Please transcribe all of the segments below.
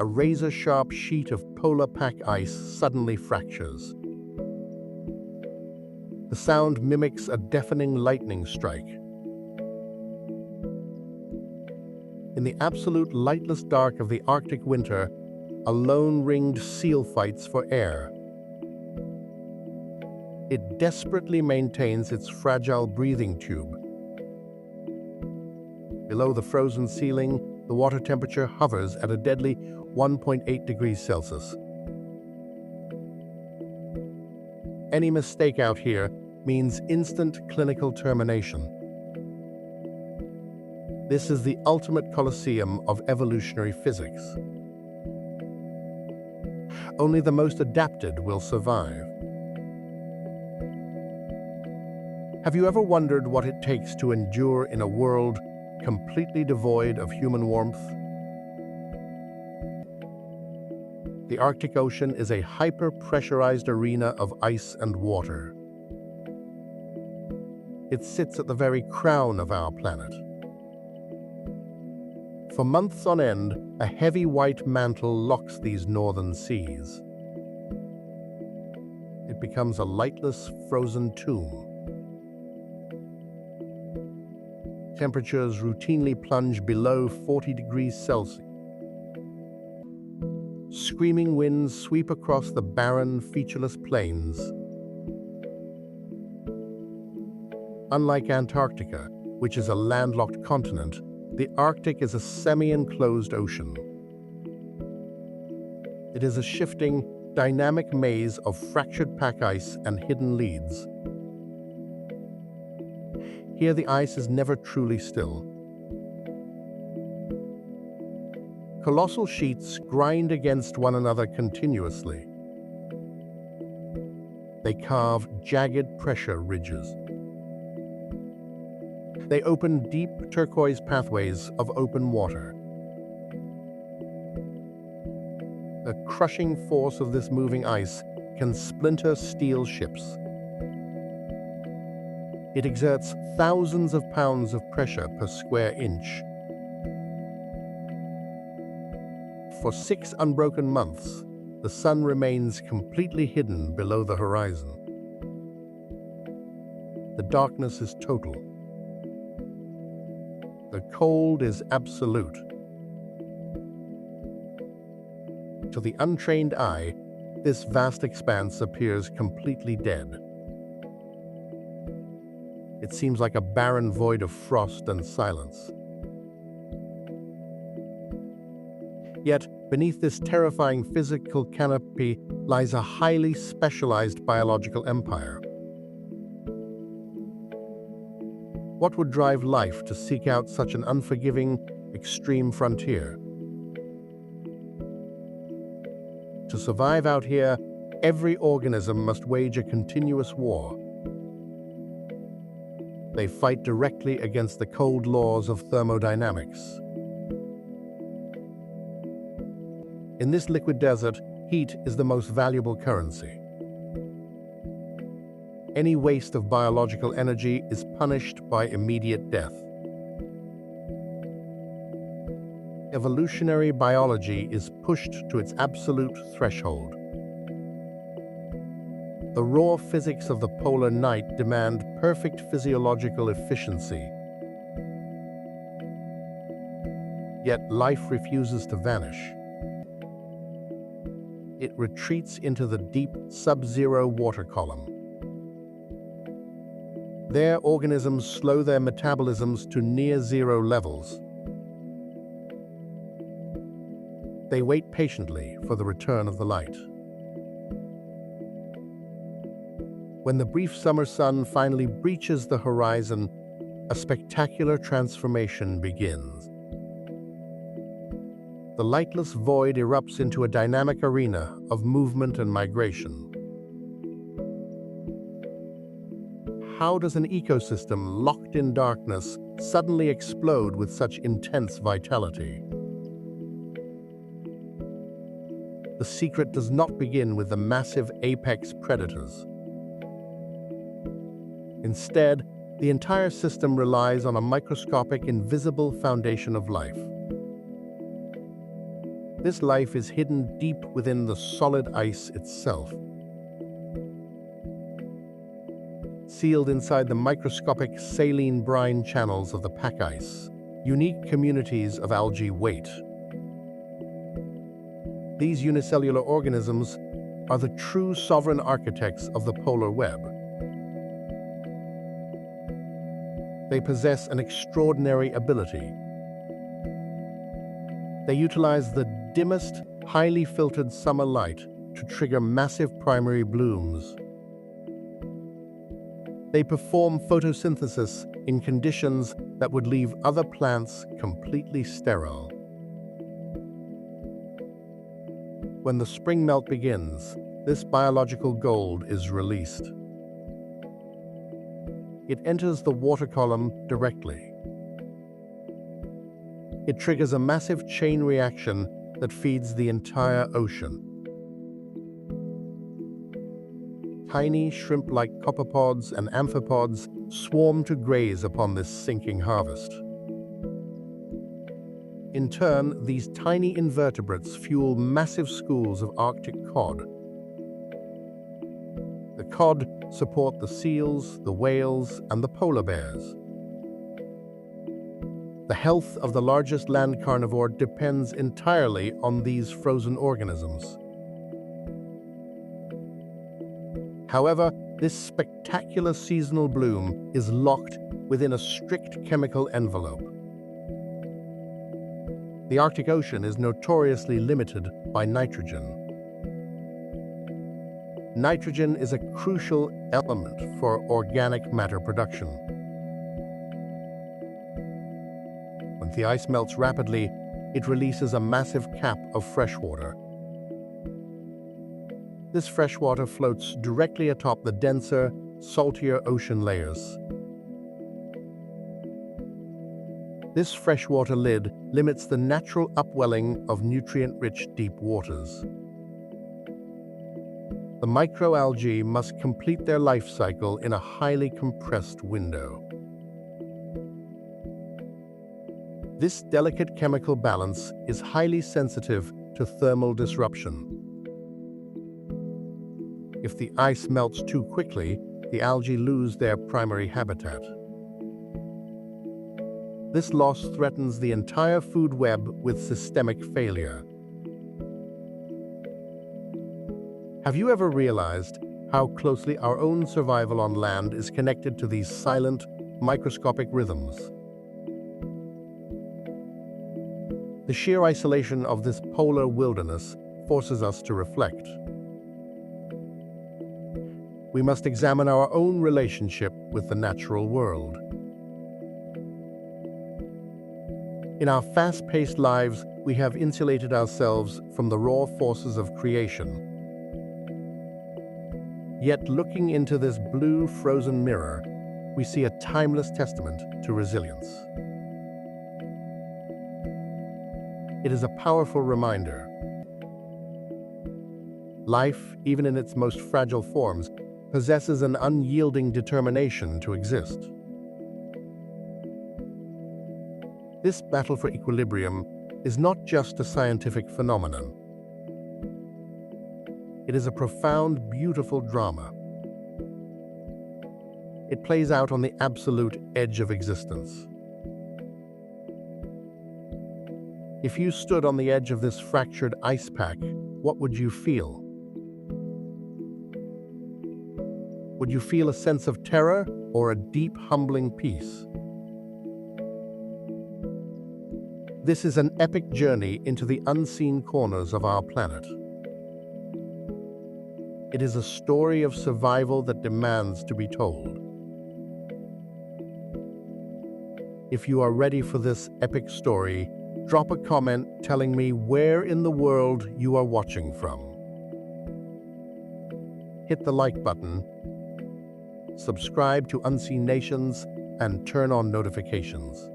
a razor-sharp sheet of polar pack ice suddenly fractures. The sound mimics a deafening lightning strike. In the absolute lightless dark of the Arctic winter, a lone ringed seal fights for air. It desperately maintains its fragile breathing tube. Below the frozen ceiling, the water temperature hovers at a deadly 1.8 degrees Celsius. Any mistake out here means instant clinical termination. This is the ultimate coliseum of evolutionary physics. Only the most adapted will survive. Have you ever wondered what it takes to endure in a world completely devoid of human warmth? The Arctic Ocean is a hyper-pressurized arena of ice and water. It sits at the very crown of our planet. For months on end, a heavy white mantle locks these northern seas. It becomes a lightless, frozen tomb. Temperatures routinely plunge below 40 degrees Celsius. Screaming winds sweep across the barren, featureless plains. Unlike Antarctica, which is a landlocked continent, the Arctic is a semi-enclosed ocean. It is a shifting, dynamic maze of fractured pack ice and hidden leads. Here the ice is never truly still. Colossal sheets grind against one another continuously. They carve jagged pressure ridges. They open deep turquoise pathways of open water. The crushing force of this moving ice can splinter steel ships. It exerts thousands of pounds of pressure per square inch. For 6 unbroken months, the sun remains completely hidden below the horizon. The darkness is total. The cold is absolute. To the untrained eye, this vast expanse appears completely dead. It seems like a barren void of frost and silence. Yet, beneath this terrifying physical canopy lies a highly specialized biological empire. What would drive life to seek out such an unforgiving, extreme frontier? To survive out here, every organism must wage a continuous war. They fight directly against the cold laws of thermodynamics. In this liquid desert, heat is the most valuable currency. Any waste of biological energy is punished by immediate death. Evolutionary biology is pushed to its absolute threshold. The raw physics of the polar night demand perfect physiological efficiency. Yet life refuses to vanish. It retreats into the deep sub-zero water column. There, organisms slow their metabolisms to near-zero levels. They wait patiently for the return of the light. When the brief summer sun finally breaches the horizon, a spectacular transformation begins. The lightless void erupts into a dynamic arena of movement and migration. How does an ecosystem locked in darkness suddenly explode with such intense vitality? The secret does not begin with the massive apex predators. Instead, the entire system relies on a microscopic, invisible foundation of life. This life is hidden deep within the solid ice itself, sealed inside the microscopic saline brine channels of the pack ice. Unique communities of algae wait. These unicellular organisms are the true sovereign architects of the polar web. They possess an extraordinary ability. They utilize the dimmest, highly filtered summer light to trigger massive primary blooms. They perform photosynthesis in conditions that would leave other plants completely sterile. When the spring melt begins, this biological gold is released. It enters the water column directly. It triggers a massive chain reaction that feeds the entire ocean. Tiny shrimp-like copepods and amphipods swarm to graze upon this sinking harvest. In turn, these tiny invertebrates fuel massive schools of Arctic cod. The cod support the seals, the whales, and the polar bears. The health of the largest land carnivore depends entirely on these frozen organisms. However, this spectacular seasonal bloom is locked within a strict chemical envelope. The Arctic Ocean is notoriously limited by nitrogen. Nitrogen is a crucial element for organic matter production. When the ice melts rapidly, it releases a massive cap of fresh water. This fresh water floats directly atop the denser, saltier ocean layers. This freshwater lid limits the natural upwelling of nutrient-rich deep waters. The microalgae must complete their life cycle in a highly compressed window. This delicate chemical balance is highly sensitive to thermal disruption. If the ice melts too quickly, the algae lose their primary habitat. This loss threatens the entire food web with systemic failure. Have you ever realized how closely our own survival on land is connected to these silent, microscopic rhythms? The sheer isolation of this polar wilderness forces us to reflect. We must examine our own relationship with the natural world. In our fast-paced lives, we have insulated ourselves from the raw forces of creation. Yet looking into this blue frozen mirror, we see a timeless testament to resilience. It is a powerful reminder. Life, even in its most fragile forms, possesses an unyielding determination to exist. This battle for equilibrium is not just a scientific phenomenon. It is a profound, beautiful drama. It plays out on the absolute edge of existence. If you stood on the edge of this fractured ice pack, what would you feel? Would you feel a sense of terror or a deep, humbling peace? This is an epic journey into the unseen corners of our planet. It is a story of survival that demands to be told. If you are ready for this epic story, drop a comment telling me where in the world you are watching from. Hit the like button, subscribe to Unseen Nations, and turn on notifications.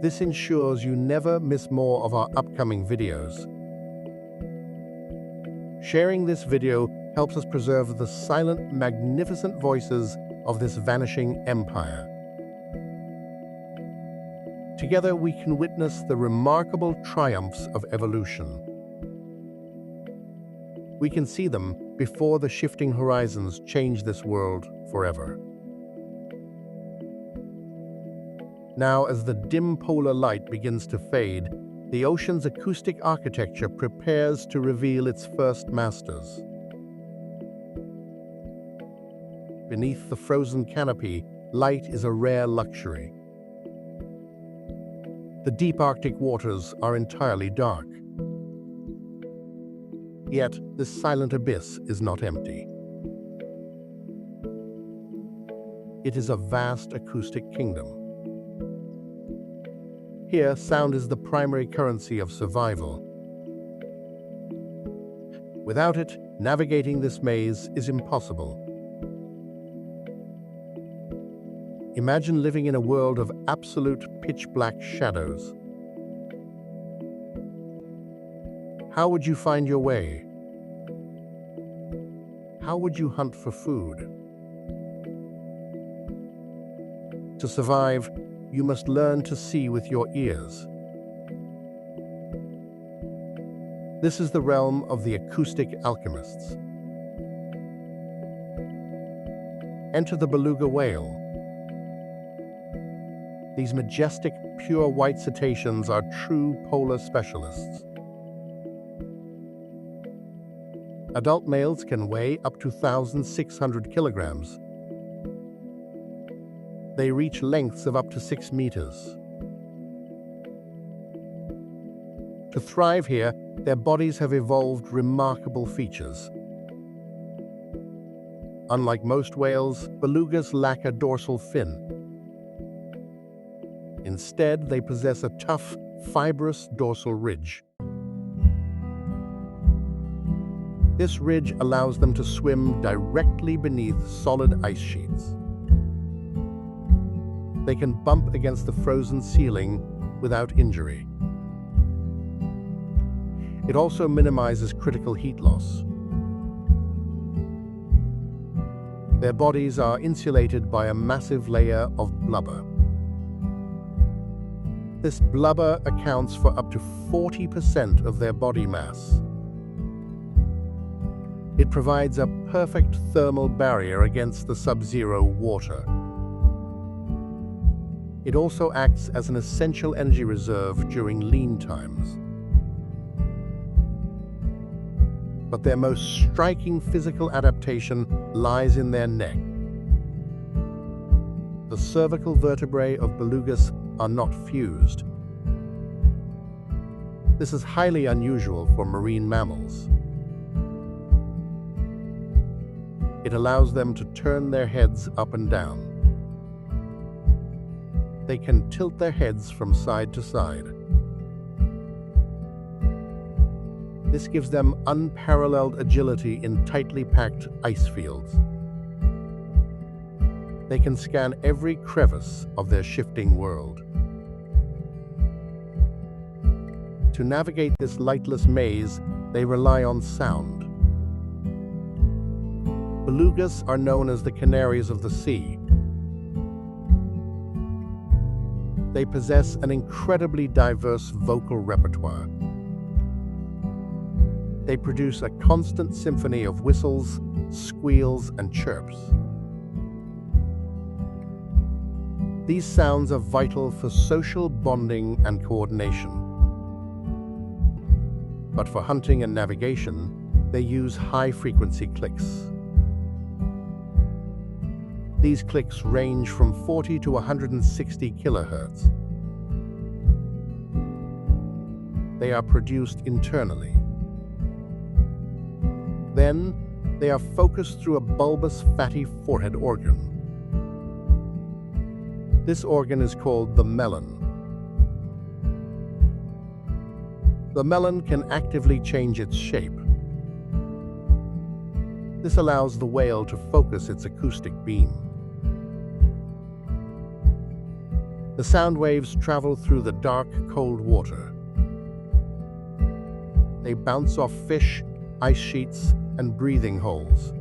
This ensures you never miss more of our upcoming videos. Sharing this video helps us preserve the silent, magnificent voices of this vanishing empire. Together we can witness the remarkable triumphs of evolution. We can see them before the shifting horizons change this world forever. Now, as the dim polar light begins to fade, the ocean's acoustic architecture prepares to reveal its first masters. Beneath the frozen canopy, light is a rare luxury. The deep Arctic waters are entirely dark. Yet, this silent abyss is not empty. It is a vast acoustic kingdom. Here, sound is the primary currency of survival. Without it, navigating this maze is impossible. Imagine living in a world of absolute pitch-black shadows. How would you find your way? How would you hunt for food? To survive, you must learn to see with your ears. This is the realm of the acoustic alchemists. Enter the beluga whale. These majestic, pure white cetaceans are true polar specialists. Adult males can weigh up to 1,600 kilograms. They reach lengths of up to 6 meters. To thrive here, their bodies have evolved remarkable features. Unlike most whales, belugas lack a dorsal fin. Instead, they possess a tough, fibrous dorsal ridge. This ridge allows them to swim directly beneath solid ice sheets. They can bump against the frozen ceiling without injury. It also minimizes critical heat loss. Their bodies are insulated by a massive layer of blubber. This blubber accounts for up to 40% of their body mass. It provides a perfect thermal barrier against the sub-zero water. It also acts as an essential energy reserve during lean times. But their most striking physical adaptation lies in their neck. The cervical vertebrae of belugas are not fused. This is highly unusual for marine mammals. It allows them to turn their heads up and down. They can tilt their heads from side to side. This gives them unparalleled agility in tightly packed ice fields. They can scan every crevice of their shifting world. To navigate this lightless maze, they rely on sound. Belugas are known as the canaries of the sea. They possess an incredibly diverse vocal repertoire. They produce a constant symphony of whistles, squeals, and chirps. These sounds are vital for social bonding and coordination. But for hunting and navigation, they use high-frequency clicks. These clicks range from 40 to 160 kilohertz. They are produced internally. Then, they are focused through a bulbous fatty forehead organ. This organ is called the melon. The melon can actively change its shape. This allows the whale to focus its acoustic beam. The sound waves travel through the dark, cold water. They bounce off fish, ice sheets, and breathing holes.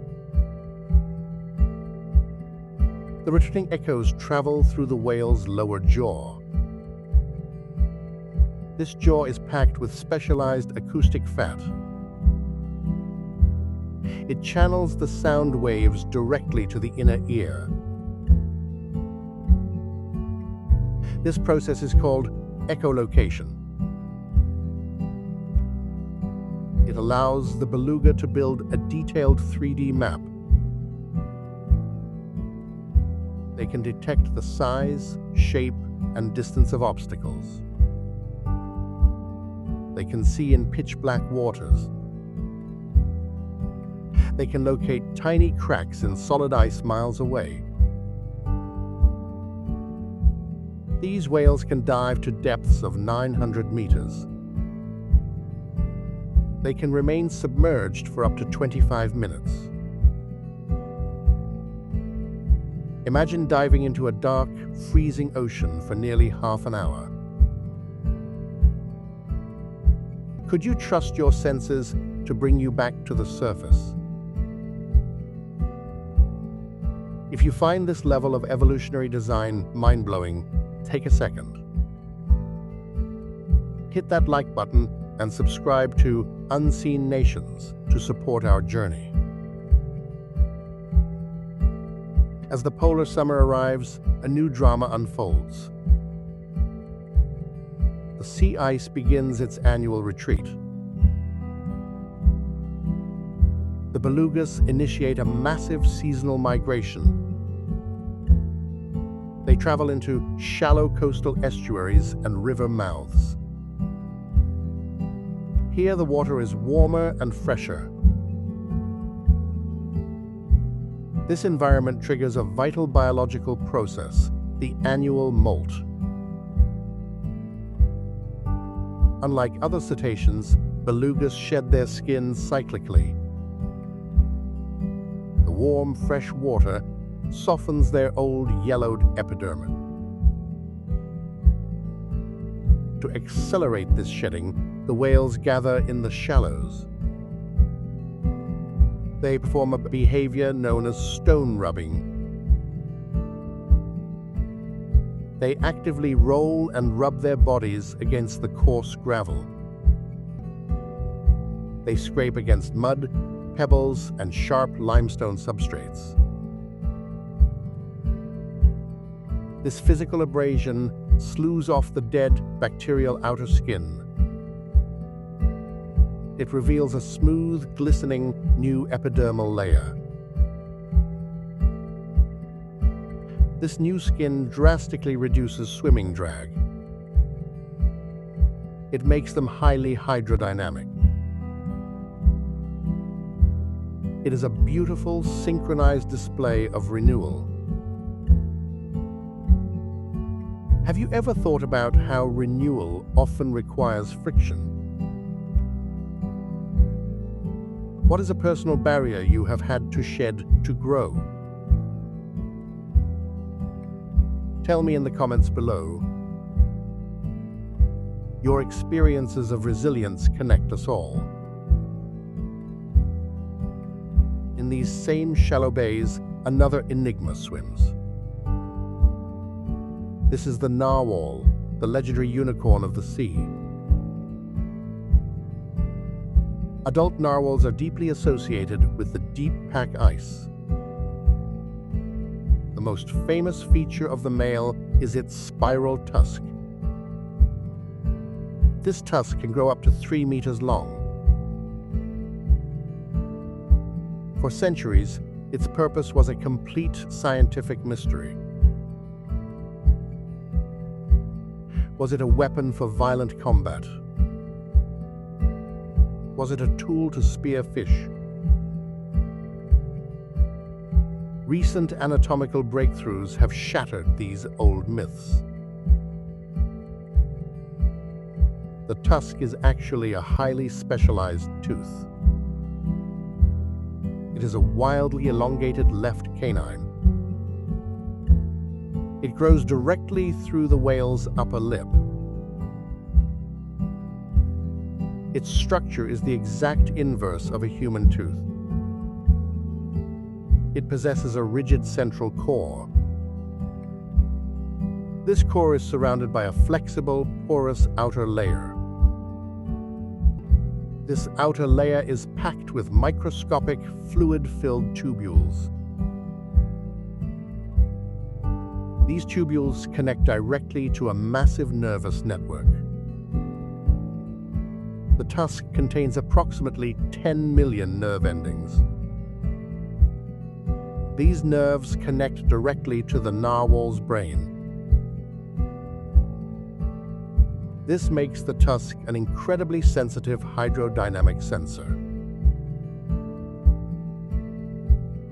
The returning echoes travel through the whale's lower jaw. This jaw is packed with specialized acoustic fat. It channels the sound waves directly to the inner ear. This process is called echolocation. It allows the beluga to build a detailed 3D map. They can detect the size, shape, and distance of obstacles. They can see in pitch-black waters. They can locate tiny cracks in solid ice miles away. These whales can dive to depths of 900 meters. They can remain submerged for up to 25 minutes. Imagine diving into a dark, freezing ocean for nearly half an hour. Could you trust your senses to bring you back to the surface? If you find this level of evolutionary design mind-blowing, take a second. Hit that like button and subscribe to Unseen Nations to support our journey. As the polar summer arrives, a new drama unfolds. The sea ice begins its annual retreat. The belugas initiate a massive seasonal migration. They travel into shallow coastal estuaries and river mouths. Here the water is warmer and fresher. This environment triggers a vital biological process, the annual molt. Unlike other cetaceans, belugas shed their skins cyclically. The warm, fresh water softens their old, yellowed epidermis. To accelerate this shedding, the whales gather in the shallows. They perform a behavior known as stone rubbing. They actively roll and rub their bodies against the coarse gravel. They scrape against mud, pebbles, and sharp limestone substrates. This physical abrasion slews off the dead bacterial outer skin. It reveals a smooth, glistening, new epidermal layer. This new skin drastically reduces swimming drag. It makes them highly hydrodynamic. It is a beautiful, synchronized display of renewal. Have you ever thought about how renewal often requires friction? What is a personal barrier you have had to shed to grow? Tell me in the comments below. Your experiences of resilience connect us all. In these same shallow bays, another enigma swims. This is the narwhal, the legendary unicorn of the sea. Adult narwhals are deeply associated with the deep pack ice. The most famous feature of the male is its spiral tusk. This tusk can grow up to 3 meters long. For centuries, its purpose was a complete scientific mystery. Was it a weapon for violent combat? Was it a tool to spear fish? Recent anatomical breakthroughs have shattered these old myths. The tusk is actually a highly specialized tooth. It is a wildly elongated left canine. It grows directly through the whale's upper lip. Its structure is the exact inverse of a human tooth. It possesses a rigid central core. This core is surrounded by a flexible, porous outer layer. This outer layer is packed with microscopic, fluid-filled tubules. These tubules connect directly to a massive nervous network. The tusk contains approximately 10 million nerve endings. These nerves connect directly to the narwhal's brain. This makes the tusk an incredibly sensitive hydrodynamic sensor.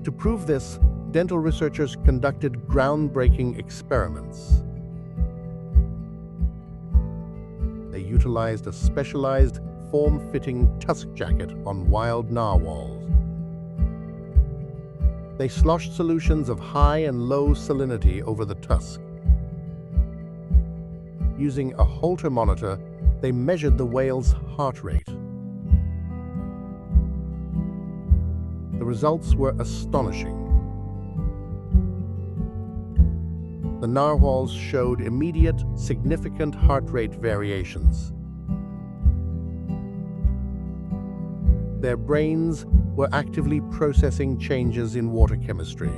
To prove this, dental researchers conducted groundbreaking experiments. They utilized a specialized, form-fitting tusk jacket on wild narwhals. They sloshed solutions of high and low salinity over the tusk. Using a Holter monitor, they measured the whale's heart rate. The results were astonishing. The narwhals showed immediate, significant heart rate variations. Their brains were actively processing changes in water chemistry.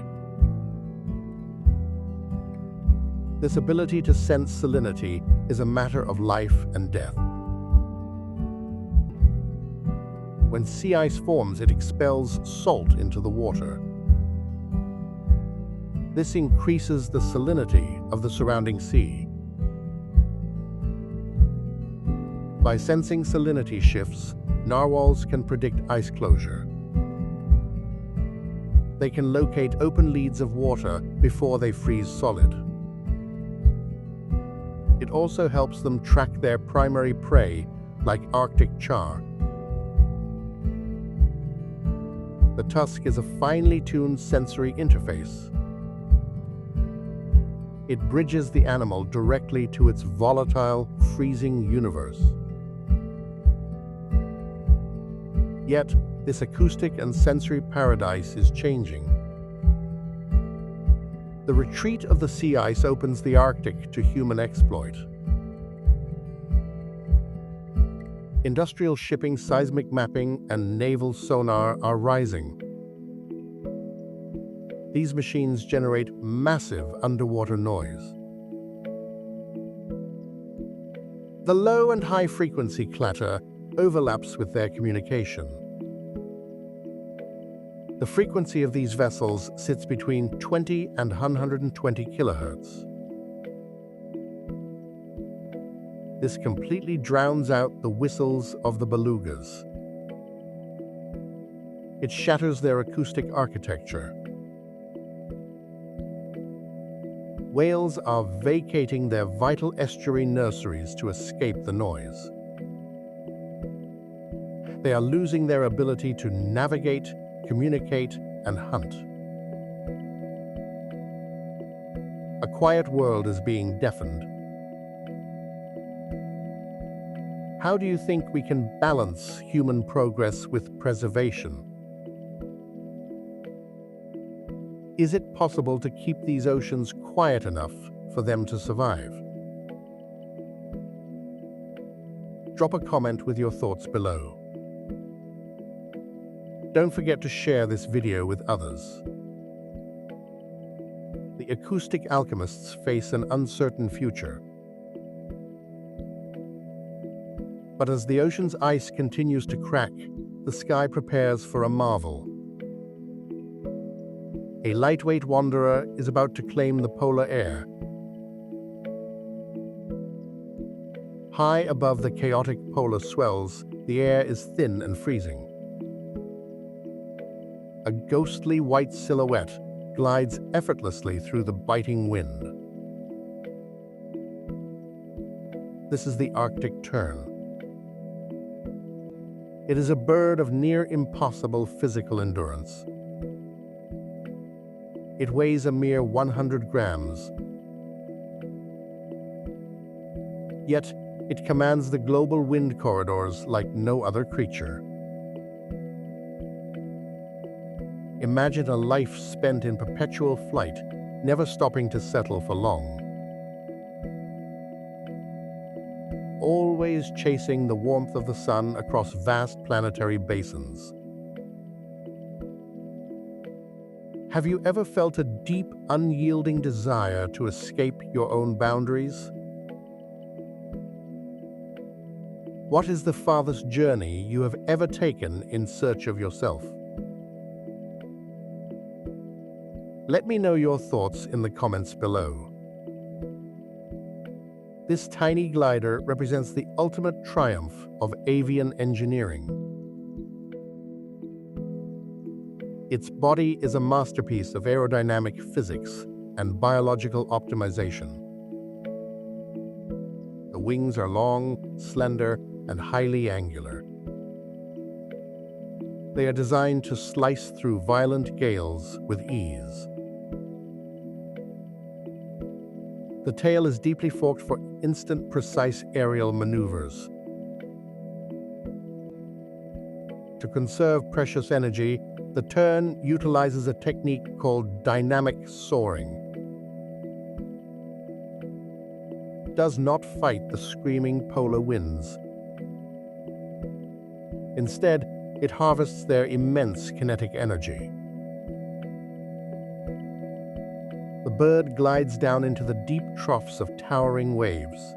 This ability to sense salinity is a matter of life and death. When sea ice forms, it expels salt into the water. This increases the salinity of the surrounding sea. By sensing salinity shifts, narwhals can predict ice closure. They can locate open leads of water before they freeze solid. It also helps them track their primary prey, like Arctic char. The tusk is a finely tuned sensory interface. It bridges the animal directly to its volatile, freezing universe. Yet, this acoustic and sensory paradise is changing. The retreat of the sea ice opens the Arctic to human exploit. Industrial shipping, seismic mapping, and naval sonar are rising. These machines generate massive underwater noise. The low and high frequency clatter overlaps with their communication. The frequency of these vessels sits between 20 and 120 kilohertz. This completely drowns out the whistles of the belugas. It shatters their acoustic architecture. Whales are vacating their vital estuary nurseries to escape the noise. They are losing their ability to navigate, communicate, and hunt. A quiet world is being deafened. How do you think we can balance human progress with preservation? Is it possible to keep these oceans quiet enough for them to survive? Drop a comment with your thoughts below. Don't forget to share this video with others. The acoustic alchemists face an uncertain future. But as the ocean's ice continues to crack, the sky prepares for a marvel. A lightweight wanderer is about to claim the polar air. High above the chaotic polar swells, the air is thin and freezing. A ghostly white silhouette glides effortlessly through the biting wind. This is the Arctic tern. It is a bird of near impossible physical endurance. It weighs a mere 100 grams. Yet, it commands the global wind corridors like no other creature. Imagine a life spent in perpetual flight, never stopping to settle for long. always chasing the warmth of the sun across vast planetary basins. Have you ever felt a deep, unyielding desire to escape your own boundaries? What is the farthest journey you have ever taken in search of yourself? Let me know your thoughts in the comments below. This tiny glider represents the ultimate triumph of avian engineering. Its body is a masterpiece of aerodynamic physics and biological optimization. The wings are long, slender, and highly angular. They are designed to slice through violent gales with ease. The tail is deeply forked for instant, precise aerial maneuvers. To conserve precious energy, the tern utilizes a technique called dynamic soaring. It does not fight the screaming polar winds. Instead, it harvests their immense kinetic energy. The bird glides down into the deep troughs of towering waves.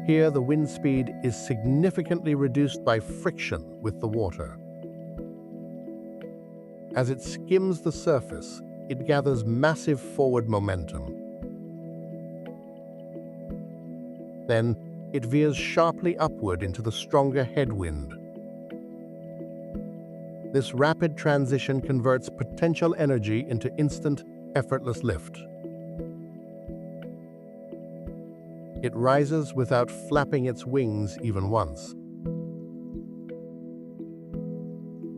Here, the wind speed is significantly reduced by friction with the water. As it skims the surface, it gathers massive forward momentum. Then, it veers sharply upward into the stronger headwind. This rapid transition converts potential energy into instant, effortless lift. It rises without flapping its wings even once.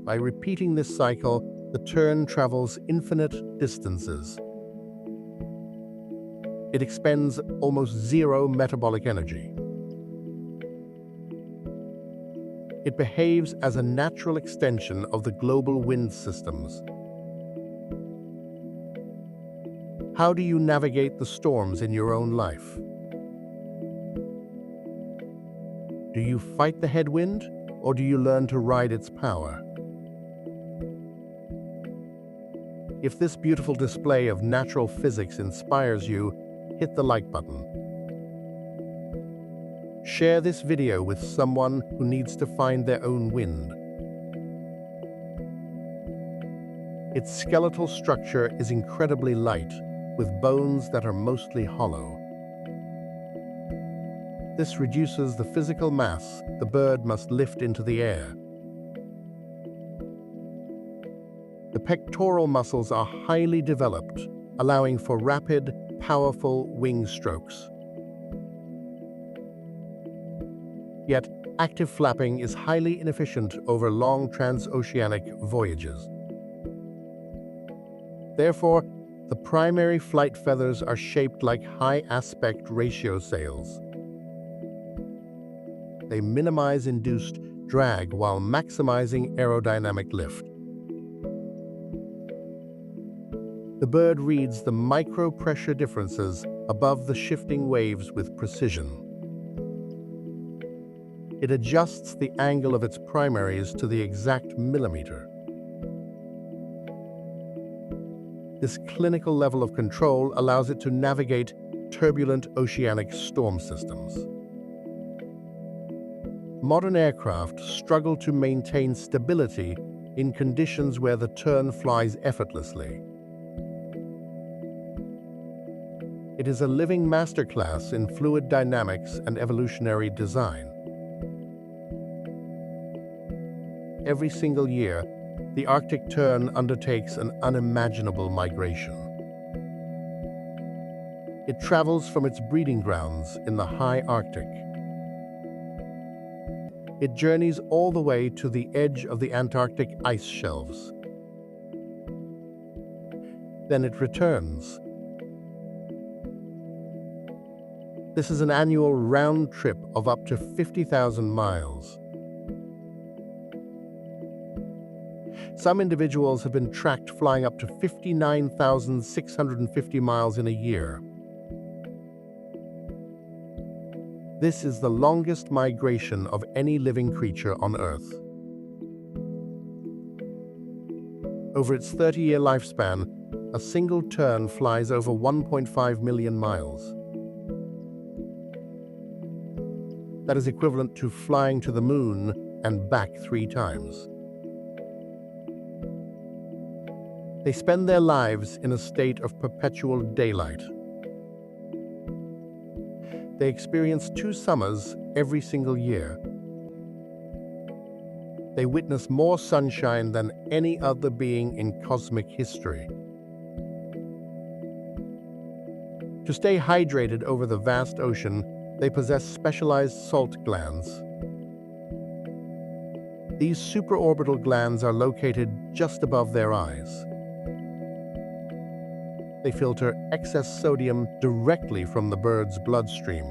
By repeating this cycle, the tern travels infinite distances. It expends almost zero metabolic energy. It behaves as a natural extension of the global wind systems. How do you navigate the storms in your own life? Do you fight the headwind, or do you learn to ride its power? If this beautiful display of natural physics inspires you, hit the like button. Share this video with someone who needs to find their own wind. Its skeletal structure is incredibly light, with bones that are mostly hollow. This reduces the physical mass the bird must lift into the air. The pectoral muscles are highly developed, allowing for rapid, powerful wing strokes. Yet, active flapping is highly inefficient over long transoceanic voyages. Therefore, the primary flight feathers are shaped like high aspect ratio sails. They minimize induced drag while maximizing aerodynamic lift. The bird reads the micro-pressure differences above the shifting waves with precision. It adjusts the angle of its primaries to the exact millimeter. This clinical level of control allows it to navigate turbulent oceanic storm systems. Modern aircraft struggle to maintain stability in conditions where the tern flies effortlessly. It is a living masterclass in fluid dynamics and evolutionary design. Every single year, the Arctic tern undertakes an unimaginable migration. It travels from its breeding grounds in the high Arctic. It journeys all the way to the edge of the Antarctic ice shelves. Then it returns. This is an annual round trip of up to 50,000 miles. Some individuals have been tracked flying up to 59,650 miles in a year. This is the longest migration of any living creature on Earth. Over its 30-year lifespan, a single tern flies over 1.5 million miles. That is equivalent to flying to the moon and back 3 times. They spend their lives in a state of perpetual daylight. They experience 2 summers every single year. They witness more sunshine than any other being in cosmic history. To stay hydrated over the vast ocean, they possess specialized salt glands. These supraorbital glands are located just above their eyes. They filter excess sodium directly from the bird's bloodstream.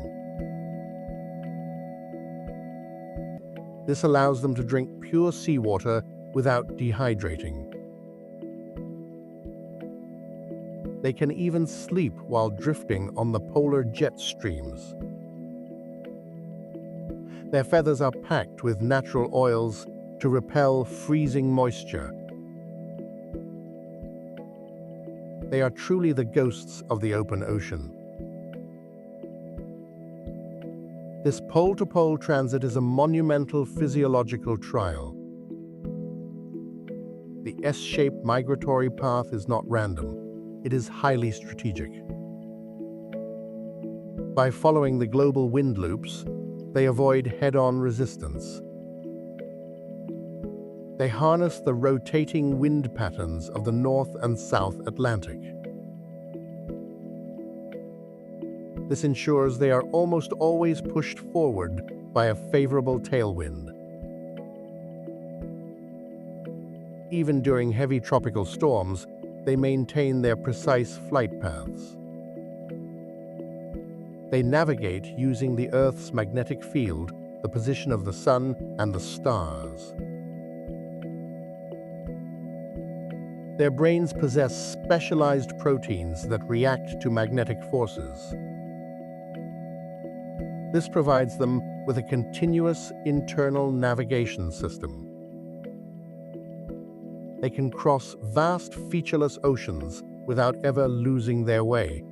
This allows them to drink pure seawater without dehydrating. They can even sleep while drifting on the polar jet streams. Their feathers are packed with natural oils to repel freezing moisture. They are truly the ghosts of the open ocean. This pole-to-pole transit is a monumental physiological trial. The S-shaped migratory path is not random. It is highly strategic. By following the global wind loops, they avoid head-on resistance. They harness the rotating wind patterns of the North and South Atlantic. This ensures they are almost always pushed forward by a favorable tailwind. Even during heavy tropical storms, they maintain their precise flight paths. They navigate using the Earth's magnetic field, the position of the sun, and the stars. Their brains possess specialized proteins that react to magnetic forces. This provides them with a continuous internal navigation system. They can cross vast featureless oceans without ever losing their way.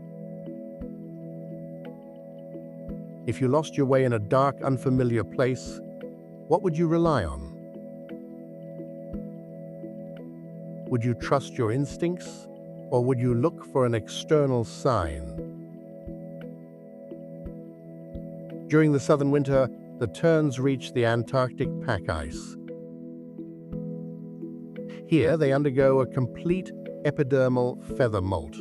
If you lost your way in a dark, unfamiliar place, what would you rely on? Would you trust your instincts, or would you look for an external sign? During the southern winter, the terns reach the Antarctic pack ice. Here, they undergo a complete epidermal feather molt.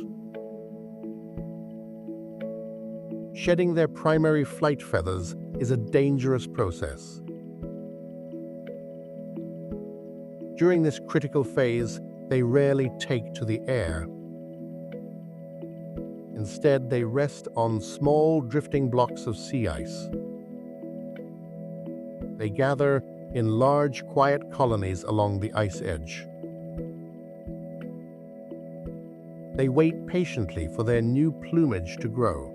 Shedding their primary flight feathers is a dangerous process. During this critical phase, they rarely take to the air. Instead, they rest on small drifting blocks of sea ice. They gather in large, quiet colonies along the ice edge. They wait patiently for their new plumage to grow.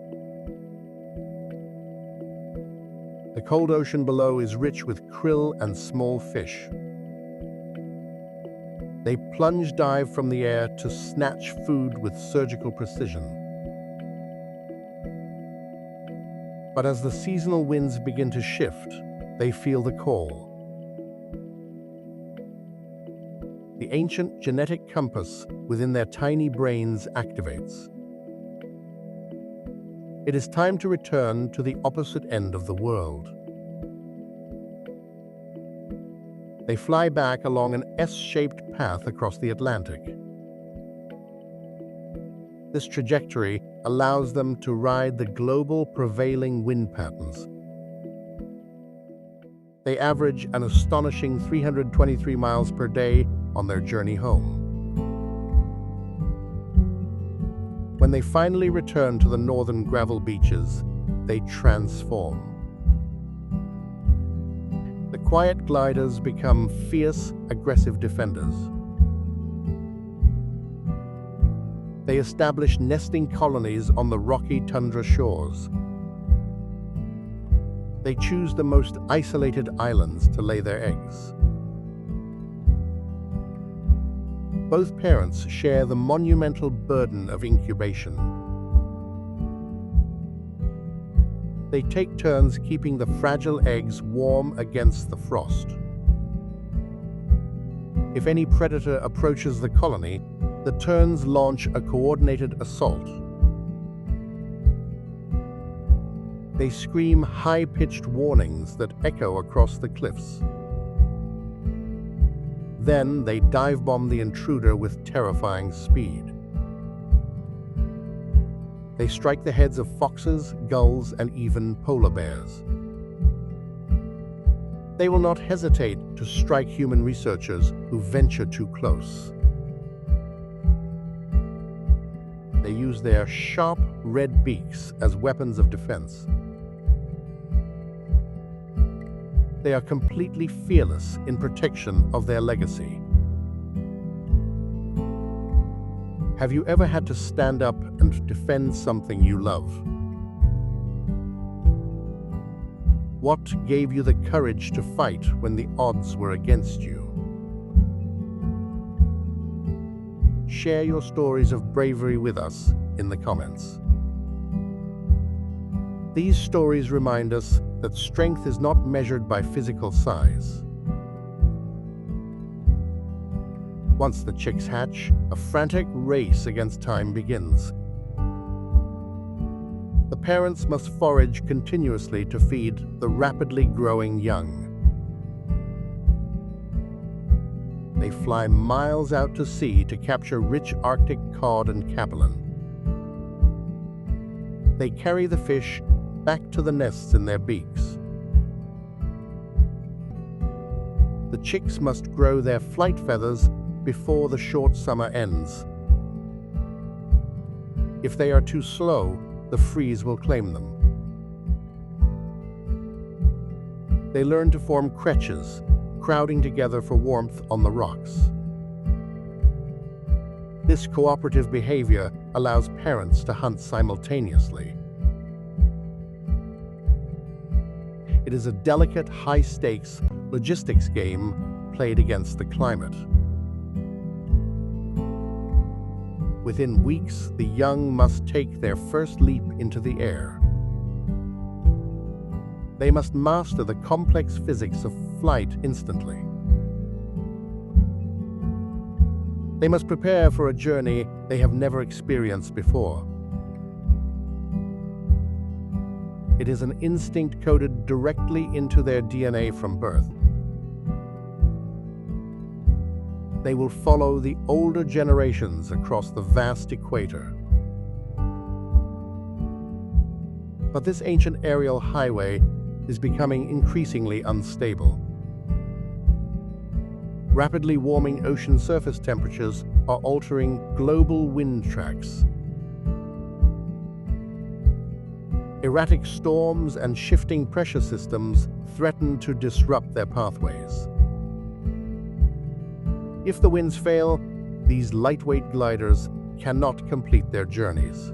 The cold ocean below is rich with krill and small fish. They plunge dive from the air to snatch food with surgical precision. But as the seasonal winds begin to shift, they feel the call. The ancient genetic compass within their tiny brains activates. It is time to return to the opposite end of the world. They fly back along an S-shaped path across the Atlantic. This trajectory allows them to ride the global prevailing wind patterns. They average an astonishing 323 miles per day on their journey home. When they finally return to the northern gravel beaches, they transform. The quiet gliders become fierce, aggressive defenders. They establish nesting colonies on the rocky tundra shores. They choose the most isolated islands to lay their eggs. Both parents share the monumental burden of incubation. They take turns keeping the fragile eggs warm against the frost. If any predator approaches the colony, the terns launch a coordinated assault. They scream high-pitched warnings that echo across the cliffs. Then they dive-bomb the intruder with terrifying speed. They strike the heads of foxes, gulls, and even polar bears. They will not hesitate to strike human researchers who venture too close. They use their sharp red beaks as weapons of defense. They are completely fearless in protection of their legacy. Have you ever had to stand up and defend something you love? What gave you the courage to fight when the odds were against you? Share your stories of bravery with us in the comments. These stories remind us that strength is not measured by physical size. Once the chicks hatch, a frantic race against time begins. The parents must forage continuously to feed the rapidly growing young. They fly miles out to sea to capture rich Arctic cod and capelin. They carry the fish back to the nests in their beaks. The chicks must grow their flight feathers before the short summer ends. If they are too slow, the freeze will claim them. They learn to form creches, crowding together for warmth on the rocks. This cooperative behavior allows parents to hunt simultaneously. It is a delicate, high-stakes logistics game played against the climate. Within weeks, the young must take their first leap into the air. They must master the complex physics of flight instantly. They must prepare for a journey they have never experienced before. It is an instinct coded directly into their DNA from birth. They will follow the older generations across the vast equator. But this ancient aerial highway is becoming increasingly unstable. Rapidly warming ocean surface temperatures are altering global wind tracks. Erratic storms and shifting pressure systems threaten to disrupt their pathways. If the winds fail, these lightweight gliders cannot complete their journeys.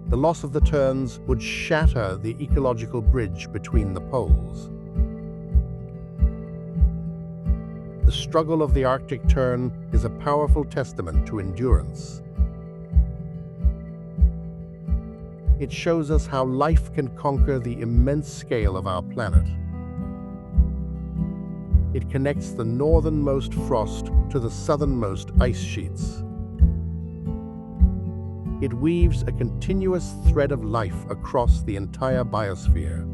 The loss of the terns would shatter the ecological bridge between the poles. The struggle of the Arctic tern is a powerful testament to endurance. It shows us how life can conquer the immense scale of our planet. It connects the northernmost frost to the southernmost ice sheets. It weaves a continuous thread of life across the entire biosphere.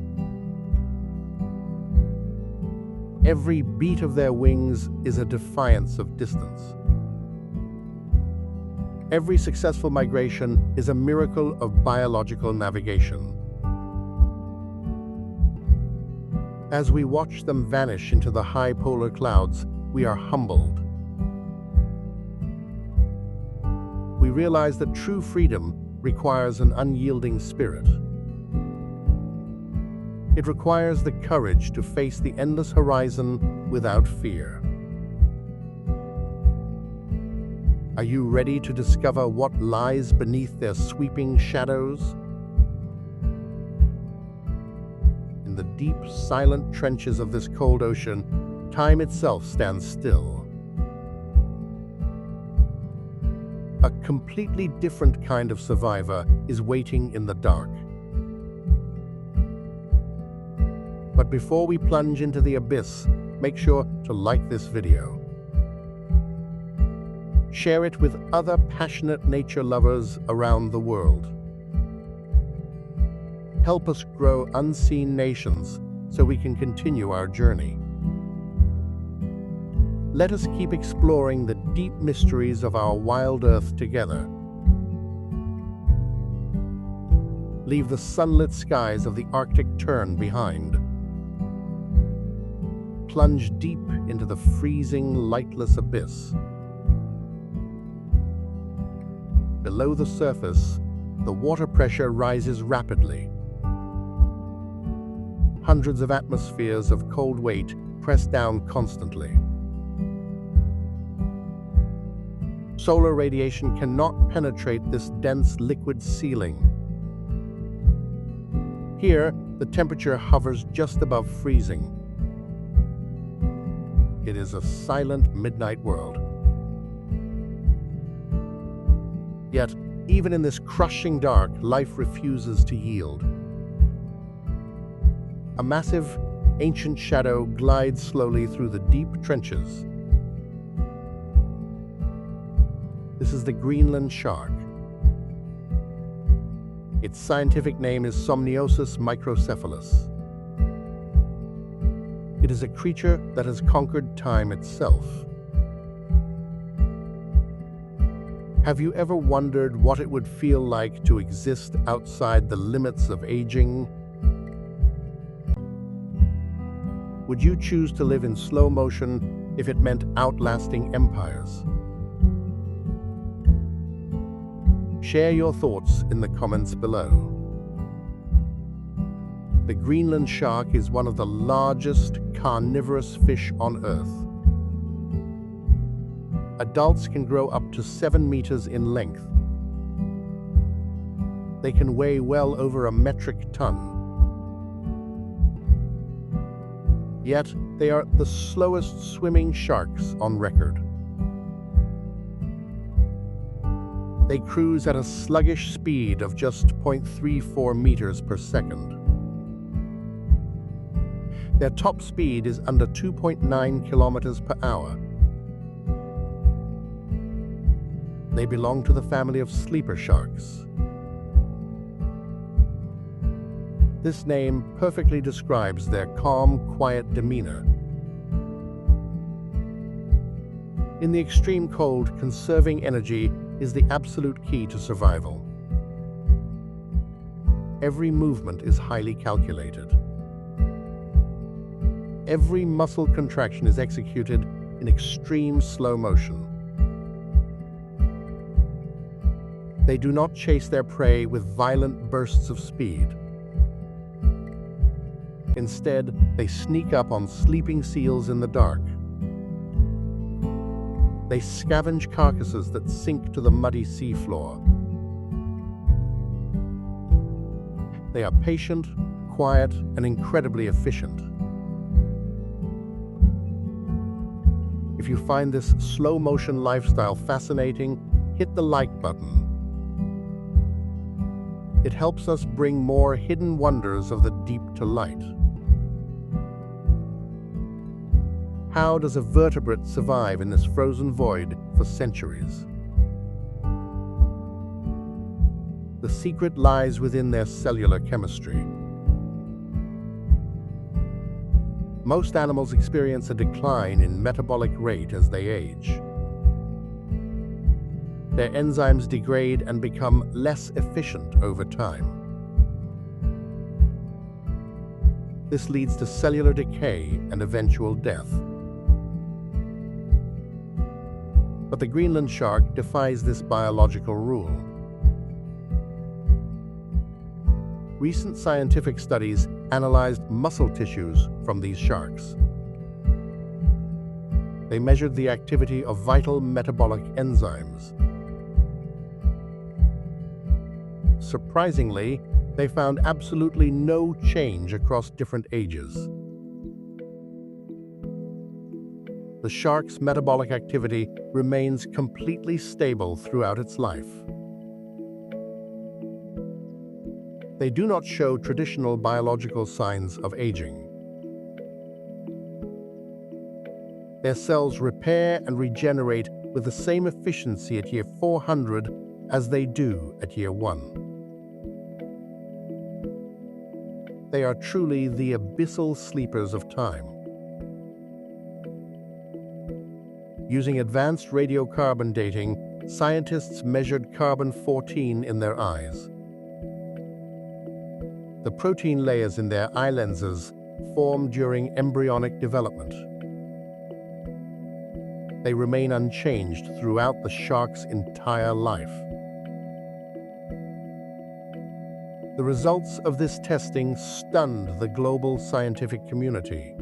Every beat of their wings is a defiance of distance. Every successful migration is a miracle of biological navigation. As we watch them vanish into the high polar clouds, we are humbled. We realize that true freedom requires an unyielding spirit. It requires the courage to face the endless horizon without fear. Are you ready to discover what lies beneath their sweeping shadows? the deep, silent trenches of this cold ocean, time itself stands still. A completely different kind of survivor is waiting in the dark. But before we plunge into the abyss, make sure to like this video. Share it with other passionate nature lovers around the world. Help us grow unseen nations so we can continue our journey. Let us keep exploring the deep mysteries of our wild earth together. Leave the sunlit skies of the Arctic Tern behind. Plunge deep into the freezing, lightless abyss. Below the surface, the water pressure rises rapidly. Hundreds of atmospheres of cold weight press down constantly. Solar radiation cannot penetrate this dense liquid ceiling. Here, the temperature hovers just above freezing. It is a silent midnight world. Yet, even in this crushing dark, life refuses to yield. A massive, ancient shadow glides slowly through the deep trenches. This is the Greenland shark. Its scientific name is Somniosus microcephalus. It is a creature that has conquered time itself. Have you ever wondered what it would feel like to exist outside the limits of aging? Would you choose to live in slow motion if it meant outlasting empires? Share your thoughts in the comments below. The Greenland shark is one of the largest carnivorous fish on Earth. Adults can grow up to 7 meters in length. They can weigh well over a metric ton. Yet, they are the slowest swimming sharks on record. They cruise at a sluggish speed of just 0.34 meters per second. Their top speed is under 2.9 kilometers per hour. They belong to the family of sleeper sharks. This name perfectly describes their calm, quiet demeanor. In the extreme cold, conserving energy is the absolute key to survival. Every movement is highly calculated. Every muscle contraction is executed in extreme slow motion. They do not chase their prey with violent bursts of speed. Instead, they sneak up on sleeping seals in the dark. They scavenge carcasses that sink to the muddy seafloor. They are patient, quiet, and incredibly efficient. If you find this slow-motion lifestyle fascinating, hit the like button. It helps us bring more hidden wonders of the deep to light. How does a vertebrate survive in this frozen void for centuries? The secret lies within their cellular chemistry. Most animals experience a decline in metabolic rate as they age. Their enzymes degrade and become less efficient over time. This leads to cellular decay and eventual death. But the Greenland shark defies this biological rule. Recent scientific studies analyzed muscle tissues from these sharks. They measured the activity of vital metabolic enzymes. Surprisingly, They found absolutely no change across different ages. The shark's metabolic activity remains completely stable throughout its life. They do not show traditional biological signs of aging. Their cells repair and regenerate with the same efficiency at year 400 as they do at year 1. They are truly the abyssal sleepers of time. Using advanced radiocarbon dating, scientists measured carbon-14 in their eyes. The protein layers in their eye lenses form during embryonic development. They remain unchanged throughout the shark's entire life. The results of this testing stunned the global scientific community.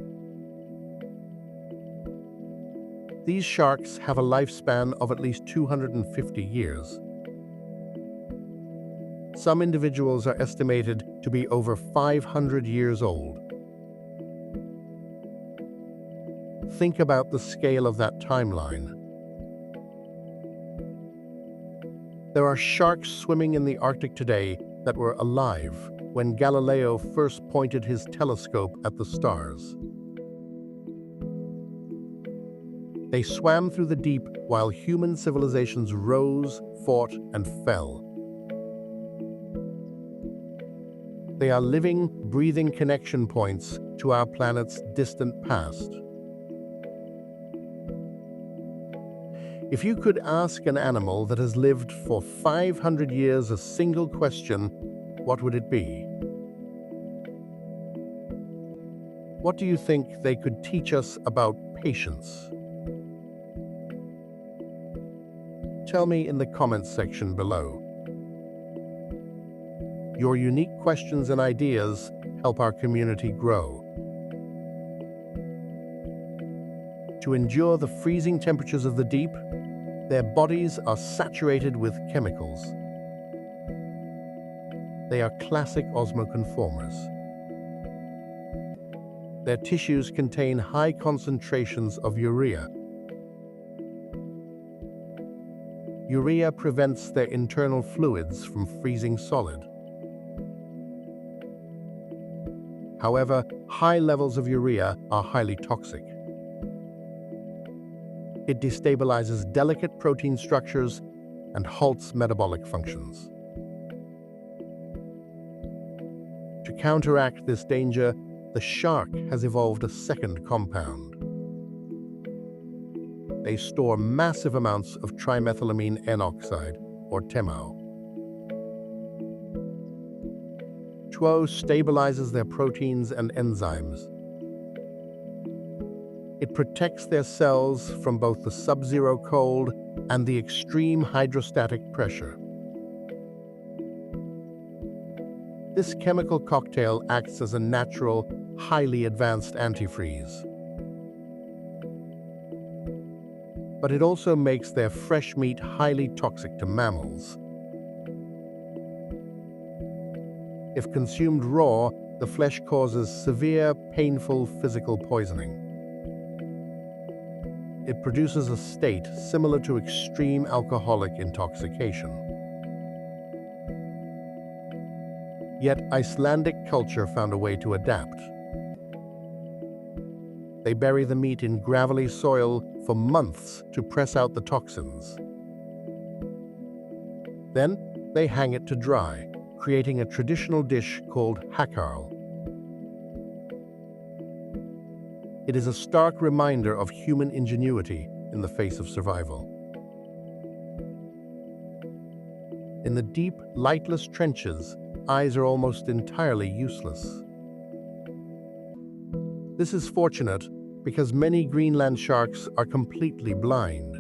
These sharks have a lifespan of at least 250 years. Some individuals are estimated to be over 500 years old. Think about the scale of that timeline. There are sharks swimming in the Arctic today that were alive when Galileo first pointed his telescope at the stars. They swam through the deep while human civilizations rose, fought, and fell. They are living, breathing connection points to our planet's distant past. If you could ask an animal that has lived for 500 years a single question, what would it be? What do you think they could teach us about patience? Tell me in the comments section below. Your unique questions and ideas help our community grow. To endure the freezing temperatures of the deep, their bodies are saturated with chemicals. They are classic osmoconformers. Their tissues contain high concentrations of urea. Urea prevents their internal fluids from freezing solid. However, high levels of urea are highly toxic. It destabilizes delicate protein structures and halts metabolic functions. To counteract this danger, the shark has evolved a second compound. They store massive amounts of trimethylamine N-oxide, or TMO. TMO stabilizes their proteins and enzymes. It protects their cells from both the sub-zero cold and the extreme hydrostatic pressure. This chemical cocktail acts as a natural, highly advanced antifreeze. But it also makes their fresh meat highly toxic to mammals. If consumed raw, the flesh causes severe, painful physical poisoning. It produces a state similar to extreme alcoholic intoxication. Yet Icelandic culture found a way to adapt. They bury the meat in gravelly soil for months to press out the toxins. Then they hang it to dry, creating a traditional dish called hakarl. It is a stark reminder of human ingenuity in the face of survival. In the deep, lightless trenches, eyes are almost entirely useless. This is fortunate because many Greenland sharks are completely blind.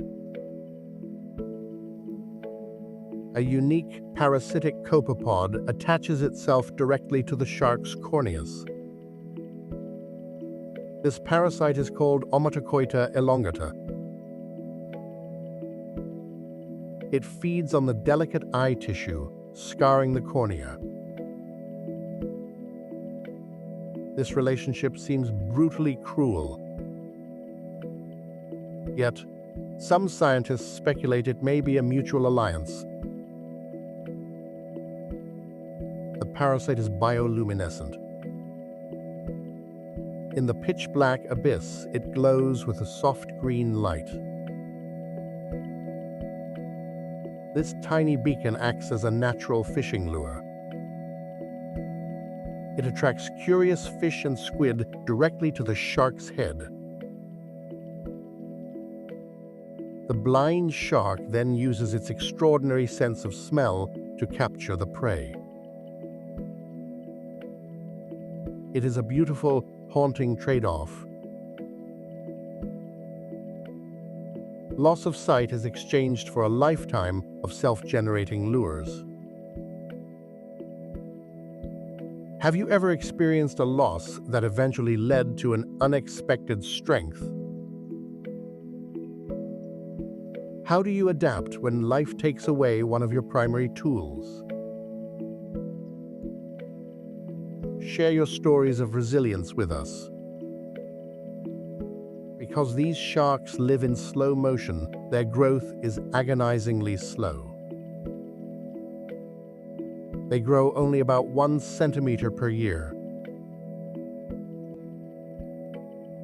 A unique parasitic copepod attaches itself directly to the shark's corneas. This parasite is called Omatocoita elongata. It feeds on the delicate eye tissue, scarring the cornea. This relationship seems brutally cruel. Yet, some scientists speculate it may be a mutual alliance. The parasite is bioluminescent. In the pitch-black abyss, it glows with a soft green light. This tiny beacon acts as a natural fishing lure. It attracts curious fish and squid directly to the shark's head. The blind shark then uses its extraordinary sense of smell to capture the prey. It is a beautiful, haunting trade-off. Loss of sight is exchanged for a lifetime of self-generating lures. Have you ever experienced a loss that eventually led to an unexpected strength? How do you adapt when life takes away one of your primary tools? Share your stories of resilience with us. Because these sharks live in slow motion, their growth is agonizingly slow. They grow only about 1 centimeter per year.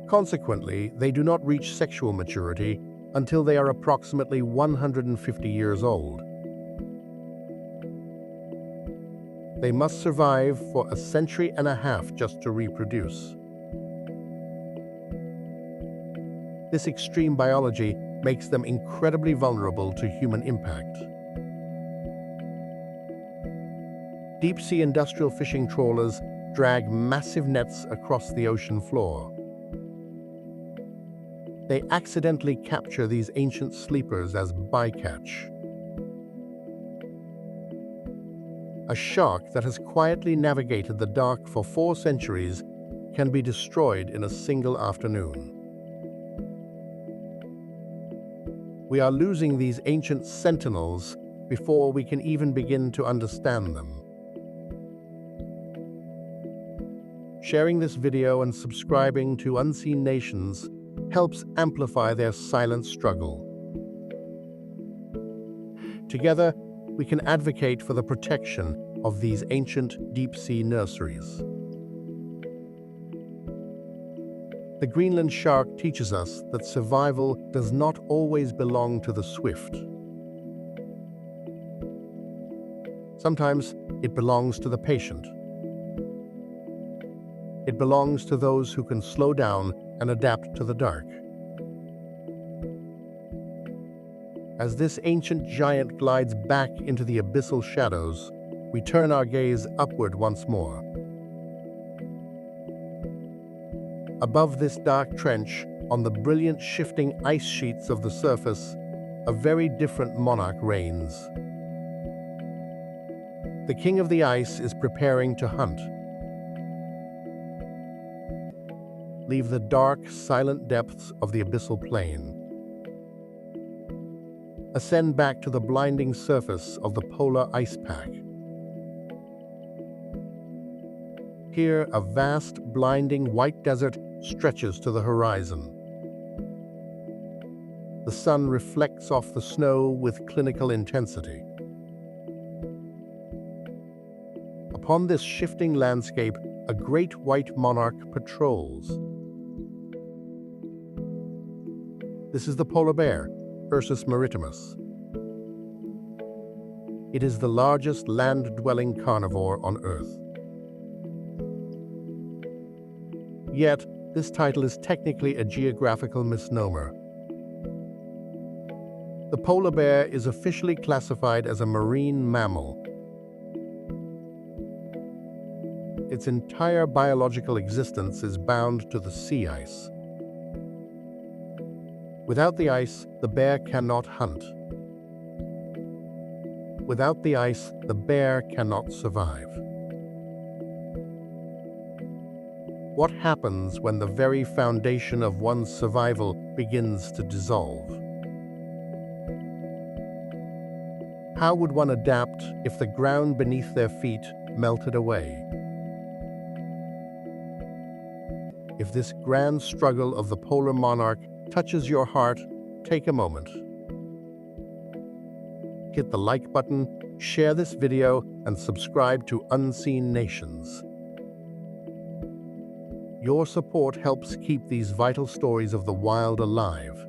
Consequently, they do not reach sexual maturity until they are approximately 150 years old. They must survive for a century and a half just to reproduce. This extreme biology makes them incredibly vulnerable to human impact. Deep-sea industrial fishing trawlers drag massive nets across the ocean floor. They accidentally capture these ancient sleepers as bycatch. A shark that has quietly navigated the dark for 4 centuries can be destroyed in a single afternoon. We are losing these ancient sentinels before we can even begin to understand them. Sharing this video and subscribing to Unseen Nations helps amplify their silent struggle. Together, we can advocate for the protection of these ancient deep-sea nurseries. The Greenland shark teaches us that survival does not always belong to the swift. Sometimes it belongs to the patient. It belongs to those who can slow down and adapt to the dark. As this ancient giant glides back into the abyssal shadows, we turn our gaze upward once more. Above this dark trench, on the brilliant shifting ice sheets of the surface, a very different monarch reigns. The king of the ice is preparing to hunt. Leave the dark, silent depths of the abyssal plain. Ascend back to the blinding surface of the polar ice pack. Here, a vast, blinding white desert stretches to the horizon. The sun reflects off the snow with clinical intensity. Upon this shifting landscape, a great white monarch patrols. This is the polar bear, Ursus maritimus. It is the largest land-dwelling carnivore on Earth. Yet, this title is technically a geographical misnomer. The polar bear is officially classified as a marine mammal. Its entire biological existence is bound to the sea ice. Without the ice, the bear cannot hunt. Without the ice, the bear cannot survive. What happens when the very foundation of one's survival begins to dissolve? How would one adapt if the ground beneath their feet melted away? If this grand struggle of the polar monarch touches your heart, take a moment. Hit the like button, share this video, and subscribe to Unseen Nations. Your support helps keep these vital stories of the wild alive.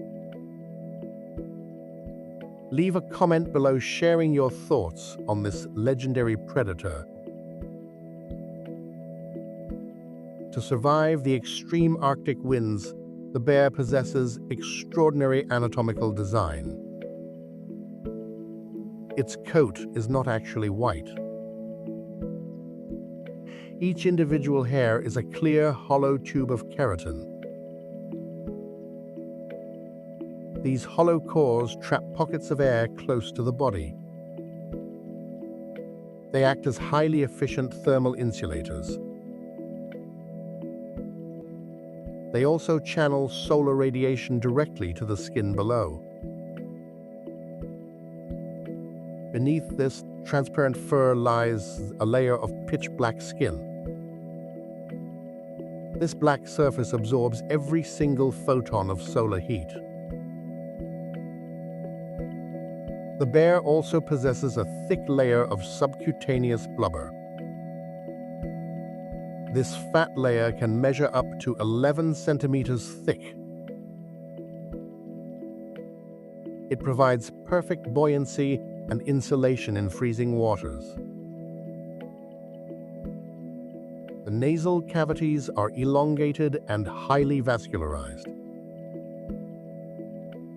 Leave a comment below sharing your thoughts on this legendary predator. To survive the extreme Arctic winds, the bear possesses extraordinary anatomical design. Its coat is not actually white. Each individual hair is a clear, hollow tube of keratin. These hollow cores trap pockets of air close to the body. They act as highly efficient thermal insulators. They also channel solar radiation directly to the skin below. Beneath this transparent fur lies a layer of pitch-black skin. This black surface absorbs every single photon of solar heat. The bear also possesses a thick layer of subcutaneous blubber. This fat layer can measure up to 11 centimeters thick. It provides perfect buoyancy and insulation in freezing waters. The nasal cavities are elongated and highly vascularized.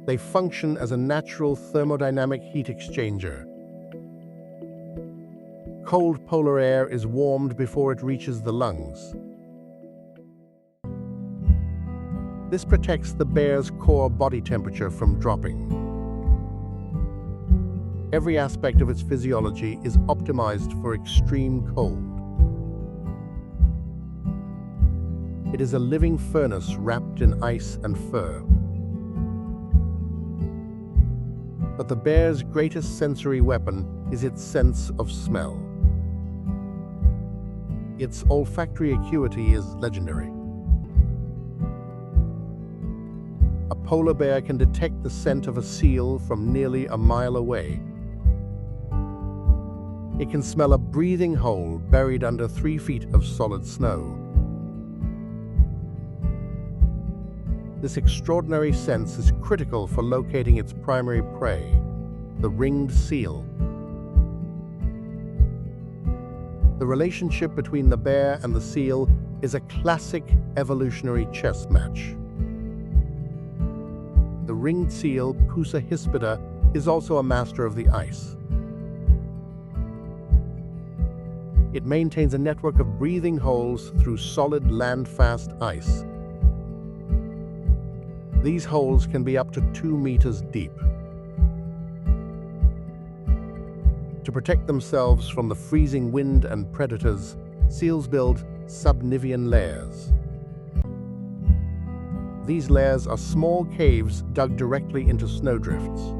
They function as a natural thermodynamic heat exchanger. Cold polar air is warmed before it reaches the lungs. This protects the bear's core body temperature from dropping. Every aspect of its physiology is optimized for extreme cold. It is a living furnace wrapped in ice and fur. But the bear's greatest sensory weapon is its sense of smell. Its olfactory acuity is legendary. A polar bear can detect the scent of a seal from nearly a mile away. It can smell a breathing hole buried under 3 feet of solid snow. This extraordinary sense is critical for locating its primary prey, the ringed seal. The relationship between the bear and the seal is a classic evolutionary chess match. The ringed seal, Pusa hispida, is also a master of the ice. It maintains a network of breathing holes through solid land-fast ice. These holes can be up to 2 meters deep. To protect themselves from the freezing wind and predators, seals build subnivean layers. These layers are small caves dug directly into snowdrifts.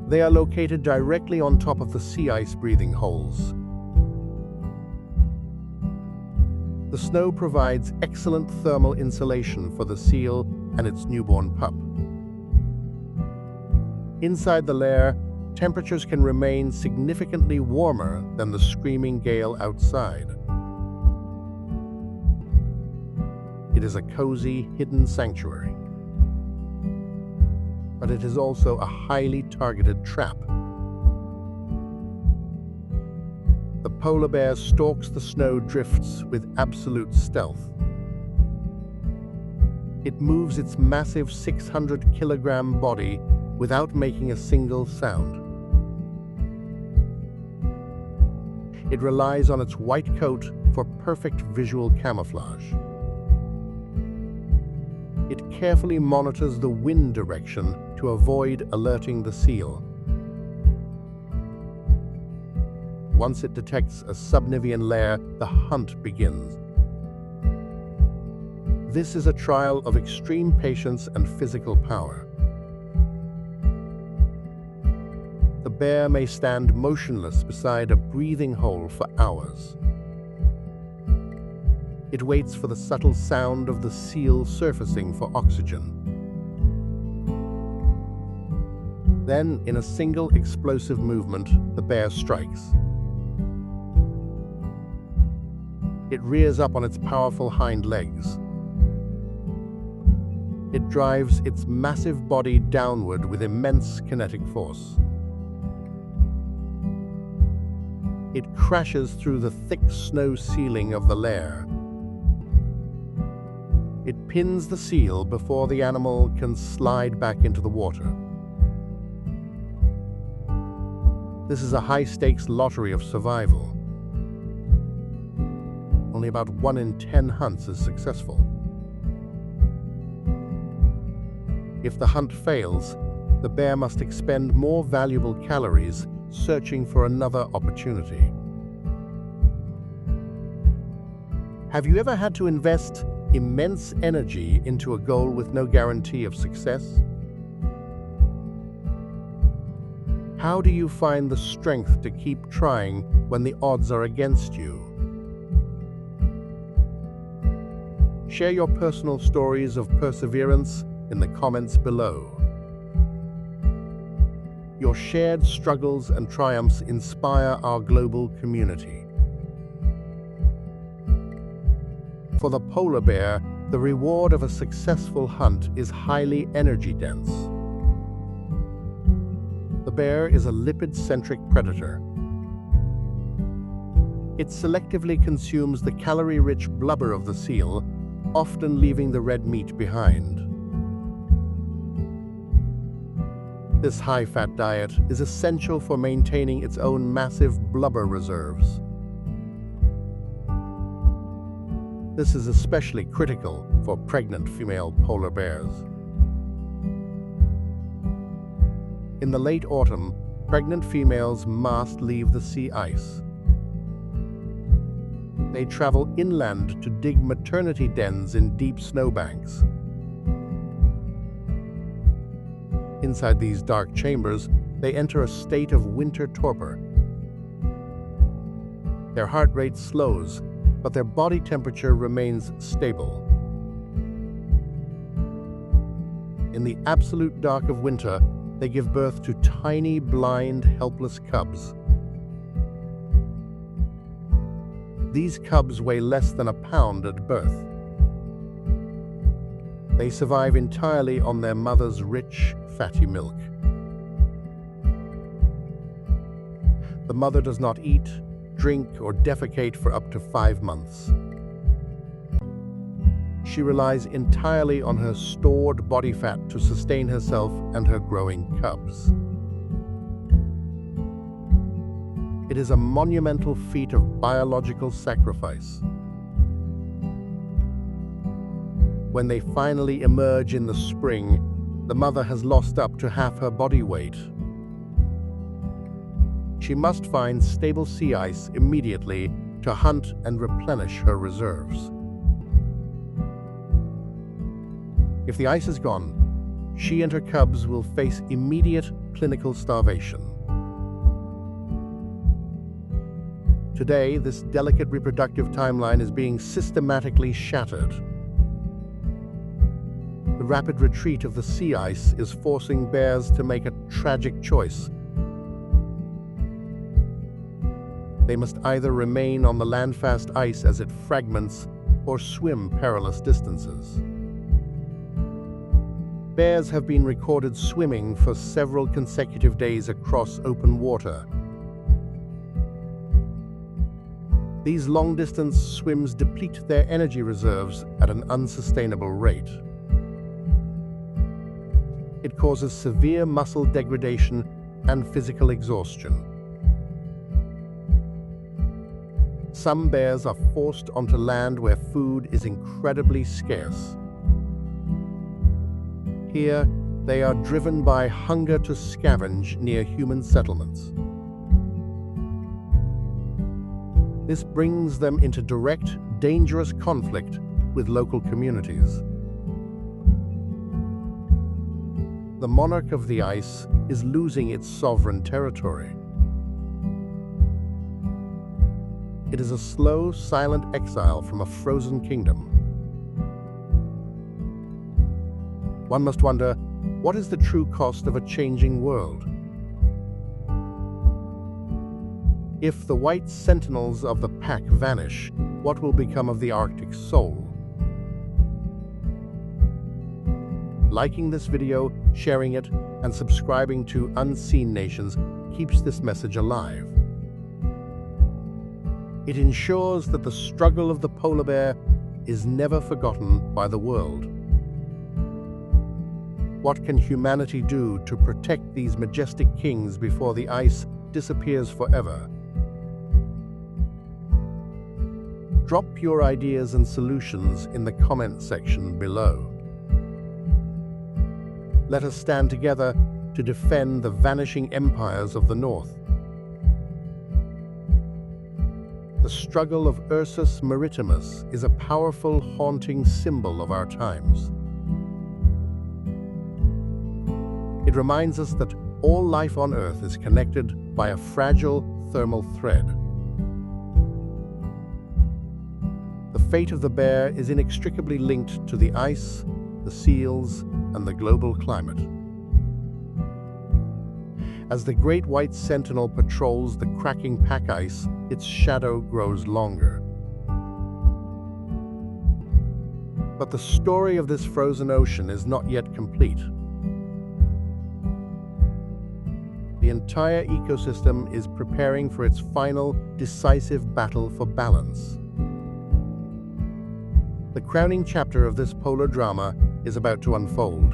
They are located directly on top of the sea ice breathing holes. The snow provides excellent thermal insulation for the seal and its newborn pup. Inside the lair, temperatures can remain significantly warmer than the screaming gale outside. It is a cozy, hidden sanctuary. But it is also a highly targeted trap. The polar bear stalks the snow drifts with absolute stealth. It moves its massive 600-kilogram body without making a single sound. It relies on its white coat for perfect visual camouflage. It carefully monitors the wind direction to avoid alerting the seal. Once it detects a subnivean lair, the hunt begins. This is a trial of extreme patience and physical power. The bear may stand motionless beside a breathing hole for hours. It waits for the subtle sound of the seal surfacing for oxygen. Then, in a single explosive movement, the bear strikes. It rears up on its powerful hind legs. It drives its massive body downward with immense kinetic force. It crashes through the thick snow ceiling of the lair. It pins the seal before the animal can slide back into the water. This is a high-stakes lottery of survival. Only about 1 in 10 hunts is successful. If the hunt fails, the bear must expend more valuable calories searching for another opportunity. Have you ever had to invest immense energy into a goal with no guarantee of success? How do you find the strength to keep trying when the odds are against you? Share your personal stories of perseverance in the comments below. Your shared struggles and triumphs inspire our global community. For the polar bear, the reward of a successful hunt is highly energy-dense. The bear is a lipid-centric predator. It selectively consumes the calorie-rich blubber of the seal, often leaving the red meat behind. This high-fat diet is essential for maintaining its own massive blubber reserves. This is especially critical for pregnant female polar bears. In the late autumn, pregnant females must leave the sea ice. They travel inland to dig maternity dens in deep snowbanks. Inside these dark chambers, they enter a state of winter torpor. Their heart rate slows, but their body temperature remains stable. In the absolute dark of winter, they give birth to tiny, blind, helpless cubs. These cubs weigh less than a pound at birth. They survive entirely on their mother's rich, fatty milk. The mother does not eat, drink, or defecate for up to 5 months. She relies entirely on her stored body fat to sustain herself and her growing cubs. It is a monumental feat of biological sacrifice. When they finally emerge in the spring, the mother has lost up to half her body weight. She must find stable sea ice immediately to hunt and replenish her reserves. If the ice is gone, she and her cubs will face immediate clinical starvation. Today, this delicate reproductive timeline is being systematically shattered. The rapid retreat of the sea ice is forcing bears to make a tragic choice. They must either remain on the landfast ice as it fragments or swim perilous distances. Bears have been recorded swimming for several consecutive days across open water. These long-distance swims deplete their energy reserves at an unsustainable rate. It causes severe muscle degradation and physical exhaustion. Some bears are forced onto land where food is incredibly scarce. Here, they are driven by hunger to scavenge near human settlements. This brings them into direct, dangerous conflict with local communities. The monarch of the ice is losing its sovereign territory. It is a slow, silent exile from a frozen kingdom. One must wonder, what is the true cost of a changing world? If the white sentinels of the pack vanish, what will become of the Arctic soul? Liking this video, sharing it, and subscribing to Unseen Nations keeps this message alive. It ensures that the struggle of the polar bear is never forgotten by the world. What can humanity do to protect these majestic kings before the ice disappears forever? Drop your ideas and solutions in the comment section below. Let us stand together to defend the vanishing empires of the North. The struggle of Ursus maritimus is a powerful, haunting symbol of our times. It reminds us that all life on Earth is connected by a fragile thermal thread. The fate of the bear is inextricably linked to the ice, the seals, and the global climate. As the great white sentinel patrols the cracking pack ice, its shadow grows longer. But the story of this frozen ocean is not yet complete. The entire ecosystem is preparing for its final, decisive battle for balance. The crowning chapter of this polar drama is about to unfold.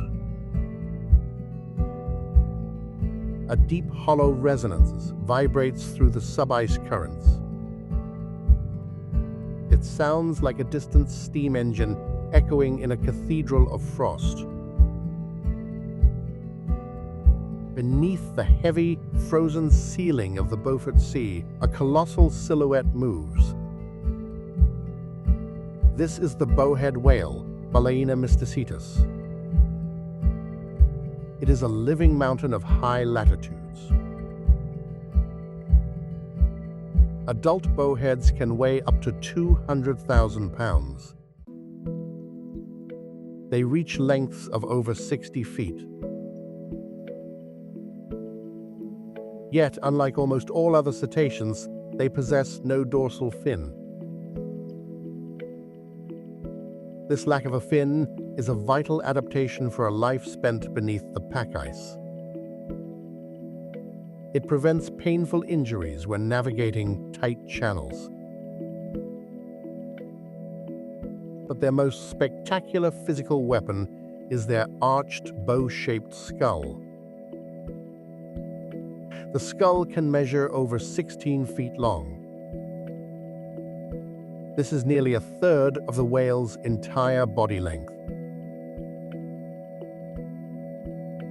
A deep, hollow resonance vibrates through the sub-ice currents. It sounds like a distant steam engine echoing in a cathedral of frost. Beneath the heavy, frozen ceiling of the Beaufort Sea, a colossal silhouette moves. This is the bowhead whale, Balaena mysticetus. It is a living mountain of high latitudes. Adult bowheads can weigh up to 200,000 pounds. They reach lengths of over 60 feet. Yet, unlike almost all other cetaceans, they possess no dorsal fin. This lack of a fin is a vital adaptation for a life spent beneath the pack ice. It prevents painful injuries when navigating tight channels. But their most spectacular physical weapon is their arched, bow-shaped skull. The skull can measure over 16 feet long. This is nearly a third of the whale's entire body length.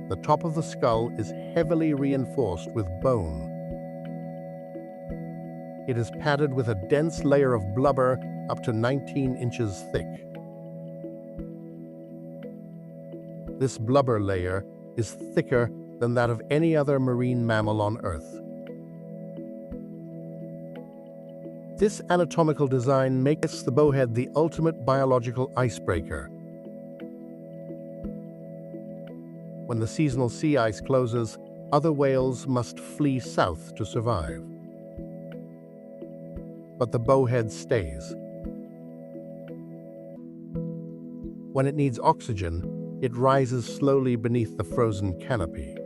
The top of the skull is heavily reinforced with bone. It is padded with a dense layer of blubber up to 19 inches thick. This blubber layer is thicker than that of any other marine mammal on Earth. This anatomical design makes the bowhead the ultimate biological icebreaker. When the seasonal sea ice closes, other whales must flee south to survive. But the bowhead stays. When it needs oxygen, it rises slowly beneath the frozen canopy.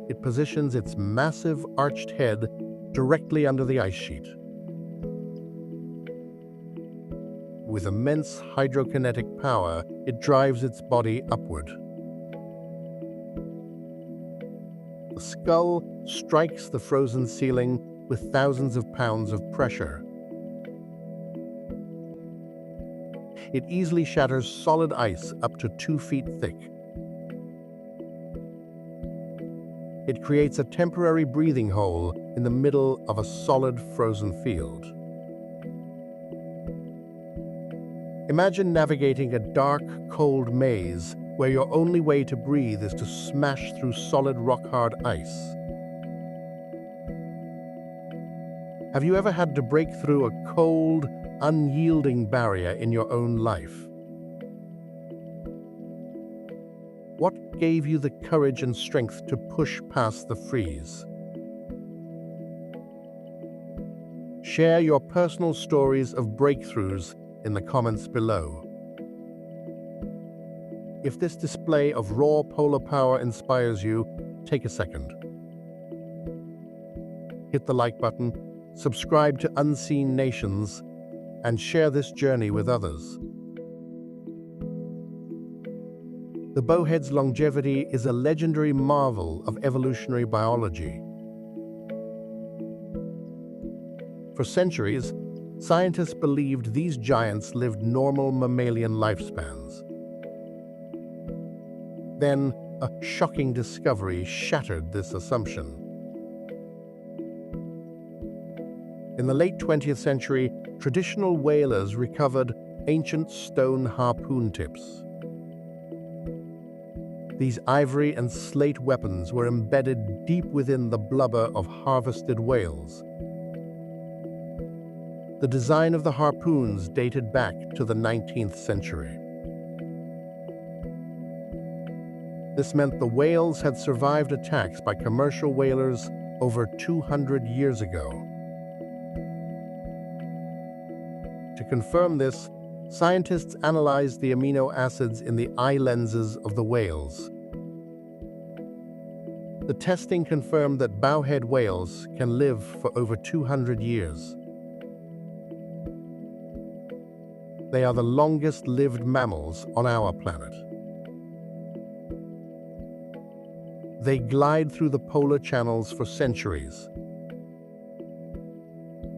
It positions its massive arched head directly under the ice sheet. With immense hydrokinetic power, it drives its body upward. The skull strikes the frozen ceiling with thousands of pounds of pressure. It easily shatters solid ice up to 2 feet thick. It creates a temporary breathing hole in the middle of a solid frozen field. Imagine navigating a dark, cold maze where your only way to breathe is to smash through solid rock-hard ice. Have you ever had to break through a cold, unyielding barrier in your own life? What gave you the courage and strength to push past the freeze? Share your personal stories of breakthroughs in the comments below. If this display of raw polar power inspires you, take a second. Hit the like button, subscribe to Unseen Nations, and share this journey with others. The bowhead's longevity is a legendary marvel of evolutionary biology. For centuries, scientists believed these giants lived normal mammalian lifespans. Then, a shocking discovery shattered this assumption. In the late 20th century, traditional whalers recovered ancient stone harpoon tips. These ivory and slate weapons were embedded deep within the blubber of harvested whales. The design of the harpoons dated back to the 19th century. This meant the whales had survived attacks by commercial whalers over 200 years ago. To confirm this, scientists analyzed the amino acids in the eye lenses of the whales. The testing confirmed that bowhead whales can live for over 200 years. They are the longest-lived mammals on our planet. They glide through the polar channels for centuries.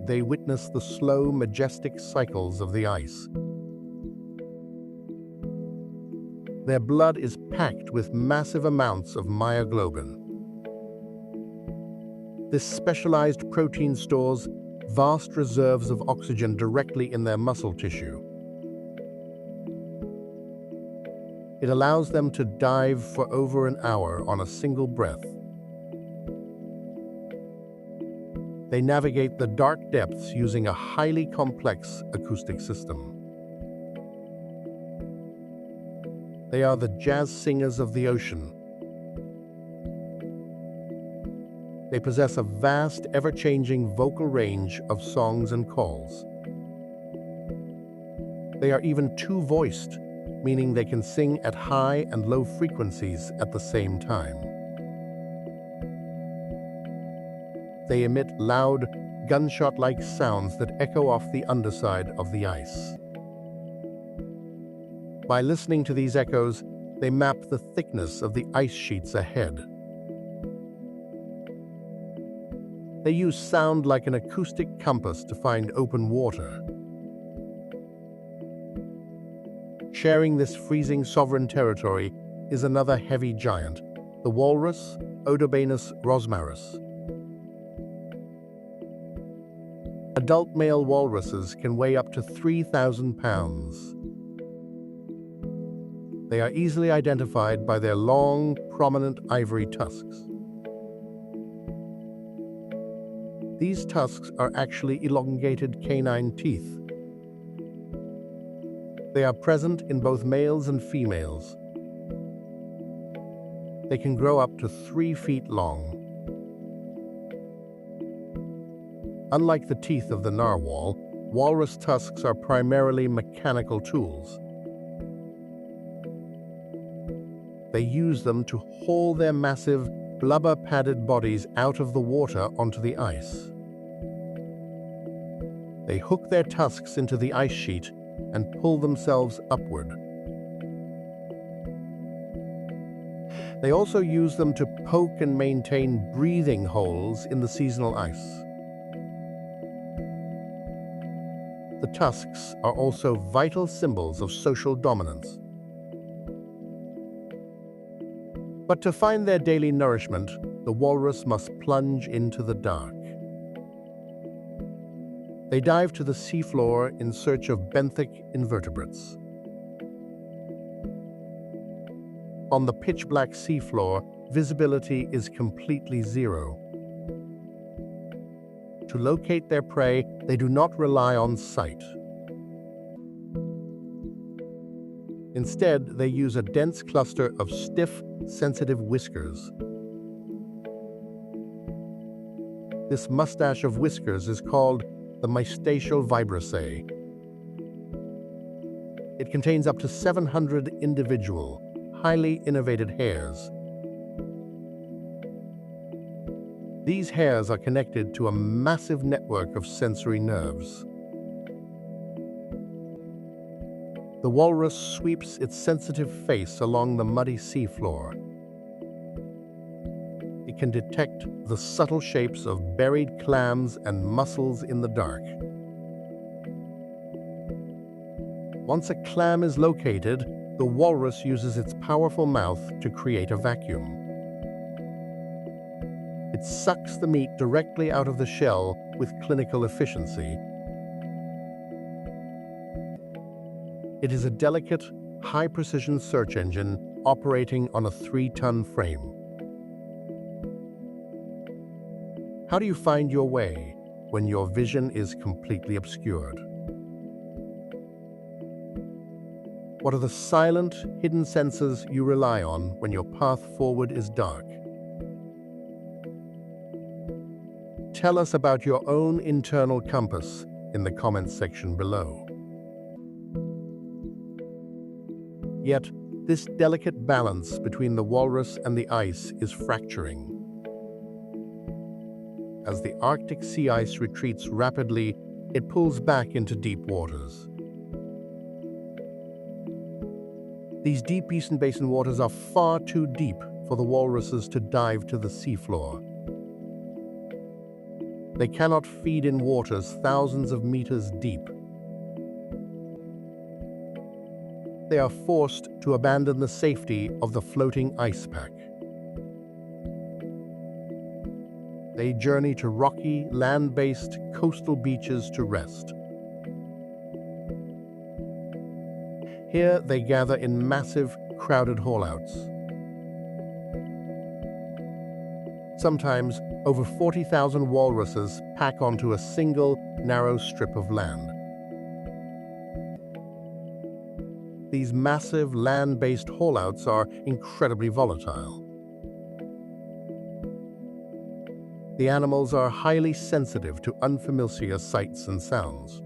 They witness the slow, majestic cycles of the ice. Their blood is packed with massive amounts of myoglobin. This specialized protein stores vast reserves of oxygen directly in their muscle tissue. It allows them to dive for over an hour on a single breath. They navigate the dark depths using a highly complex acoustic system. They are the jazz singers of the ocean. They possess a vast, ever-changing vocal range of songs and calls. They are even two-voiced, meaning they can sing at high and low frequencies at the same time. They emit loud, gunshot-like sounds that echo off the underside of the ice. By listening to these echoes, they map the thickness of the ice sheets ahead. They use sound like an acoustic compass to find open water. Sharing this freezing sovereign territory is another heavy giant, the walrus, Odobanus rosmarus. Adult male walruses can weigh up to 3,000 pounds. They are easily identified by their long, prominent ivory tusks. These tusks are actually elongated canine teeth. They are present in both males and females. They can grow up to 3 feet long. Unlike the teeth of the narwhal, walrus tusks are primarily mechanical tools. They use them to haul their massive, blubber-padded bodies out of the water onto the ice. They hook their tusks into the ice sheet and pull themselves upward. They also use them to poke and maintain breathing holes in the seasonal ice. The tusks are also vital symbols of social dominance. But to find their daily nourishment, the walrus must plunge into the dark. They dive to the seafloor in search of benthic invertebrates. On the pitch-black seafloor, visibility is completely zero. To locate their prey, they do not rely on sight. Instead, they use a dense cluster of stiff, sensitive whiskers. This mustache of whiskers is called the mystacial vibrissae. It contains up to 700 individual, highly innervated hairs. These hairs are connected to a massive network of sensory nerves. The walrus sweeps its sensitive face along the muddy seafloor. It can detect the subtle shapes of buried clams and mussels in the dark. Once a clam is located, the walrus uses its powerful mouth to create a vacuum. It sucks the meat directly out of the shell with clinical efficiency. It is a delicate, high-precision search engine operating on a 3-ton frame. How do you find your way when your vision is completely obscured? What are the silent, hidden senses you rely on when your path forward is dark? Tell us about your own internal compass in the comments section below. Yet, this delicate balance between the walrus and the ice is fracturing. As the Arctic sea ice retreats rapidly, it pulls back into deep waters. These deep Eastern Basin waters are far too deep for the walruses to dive to the seafloor. They cannot feed in waters thousands of meters deep. They are forced to abandon the safety of the floating ice pack. They journey to rocky, land-based coastal beaches to rest. Here they gather in massive, crowded haulouts. Sometimes, over 40,000 walruses pack onto a single, narrow strip of land. These massive, land-based haulouts are incredibly volatile. The animals are highly sensitive to unfamiliar sights and sounds.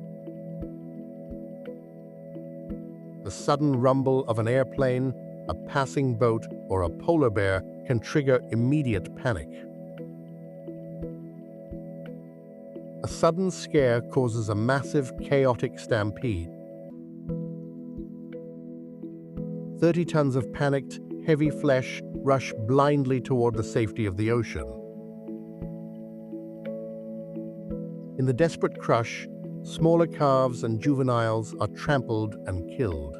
The sudden rumble of an airplane, a passing boat, or a polar bear can trigger immediate panic. A sudden scare causes a massive, chaotic stampede. 30 tons of panicked, heavy flesh rush blindly toward the safety of the ocean. In the desperate crush, smaller calves and juveniles are trampled and killed.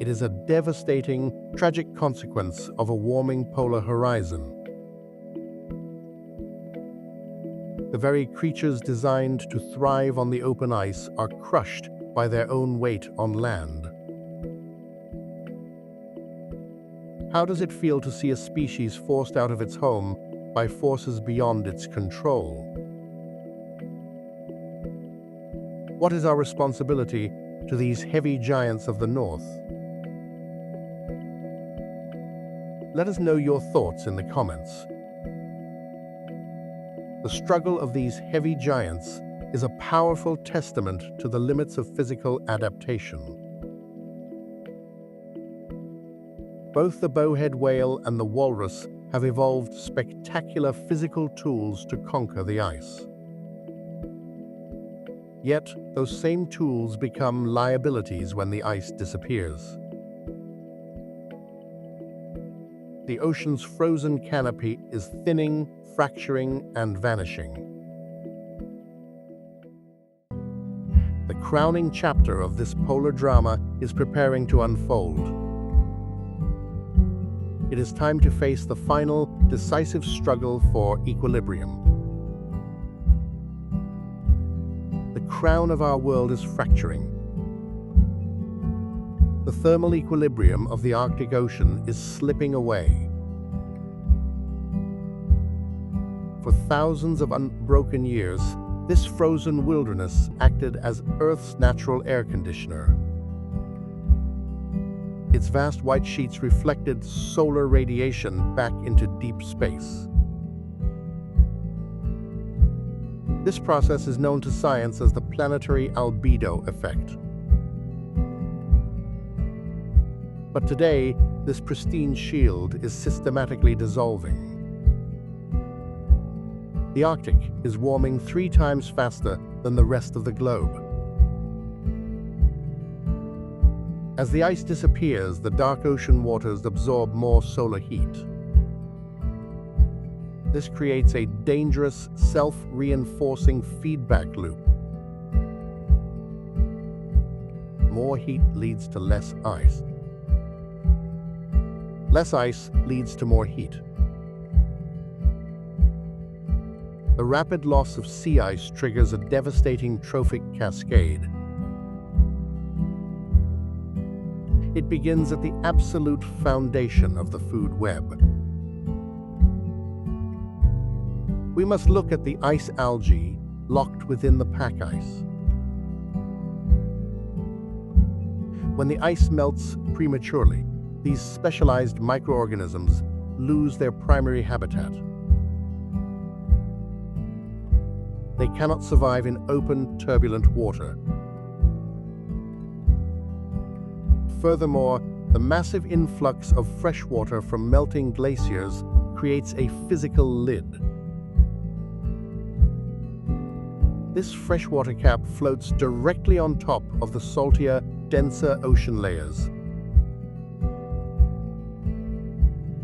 It is a devastating, tragic consequence of a warming polar horizon. The very creatures designed to thrive on the open ice are crushed by their own weight on land. How does it feel to see a species forced out of its home by forces beyond its control? What is our responsibility to these heavy giants of the north? Let us know your thoughts in the comments. The struggle of these heavy giants is a powerful testament to the limits of physical adaptation. Both the bowhead whale and the walrus have evolved spectacular physical tools to conquer the ice. Yet, those same tools become liabilities when the ice disappears. The ocean's frozen canopy is thinning, fracturing, and vanishing. The crowning chapter of this polar drama is preparing to unfold. It is time to face the final, decisive struggle for equilibrium. The crown of our world is fracturing. The thermal equilibrium of the Arctic Ocean is slipping away. For thousands of unbroken years, this frozen wilderness acted as Earth's natural air conditioner. Its vast white sheets reflected solar radiation back into deep space. This process is known to science as the planetary albedo effect. But today, this pristine shield is systematically dissolving. The Arctic is warming 3 times faster than the rest of the globe. As the ice disappears, the dark ocean waters absorb more solar heat. This creates a dangerous, self-reinforcing feedback loop. More heat leads to less ice. Less ice leads to more heat. The rapid loss of sea ice triggers a devastating trophic cascade. It begins at the absolute foundation of the food web. We must look at the ice algae locked within the pack ice. When the ice melts prematurely, these specialized microorganisms lose their primary habitat. They cannot survive in open, turbulent water. Furthermore, the massive influx of fresh water from melting glaciers creates a physical lid. This freshwater cap floats directly on top of the saltier, denser ocean layers.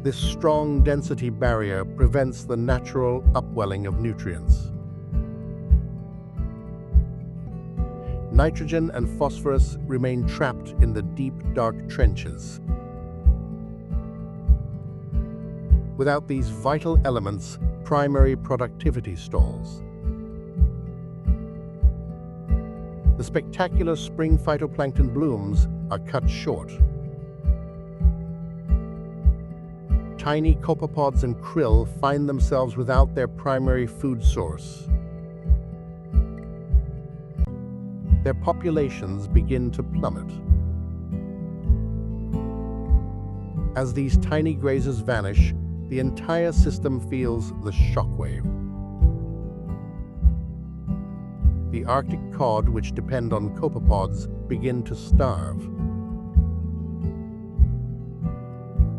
This strong density barrier prevents the natural upwelling of nutrients. Nitrogen and phosphorus remain trapped in the deep, dark trenches. Without these vital elements, primary productivity stalls. The spectacular spring phytoplankton blooms are cut short. Tiny copepods and krill find themselves without their primary food source. Their populations begin to plummet. As these tiny grazers vanish, the entire system feels the shockwave. The Arctic cod, which depend on copepods, begin to starve.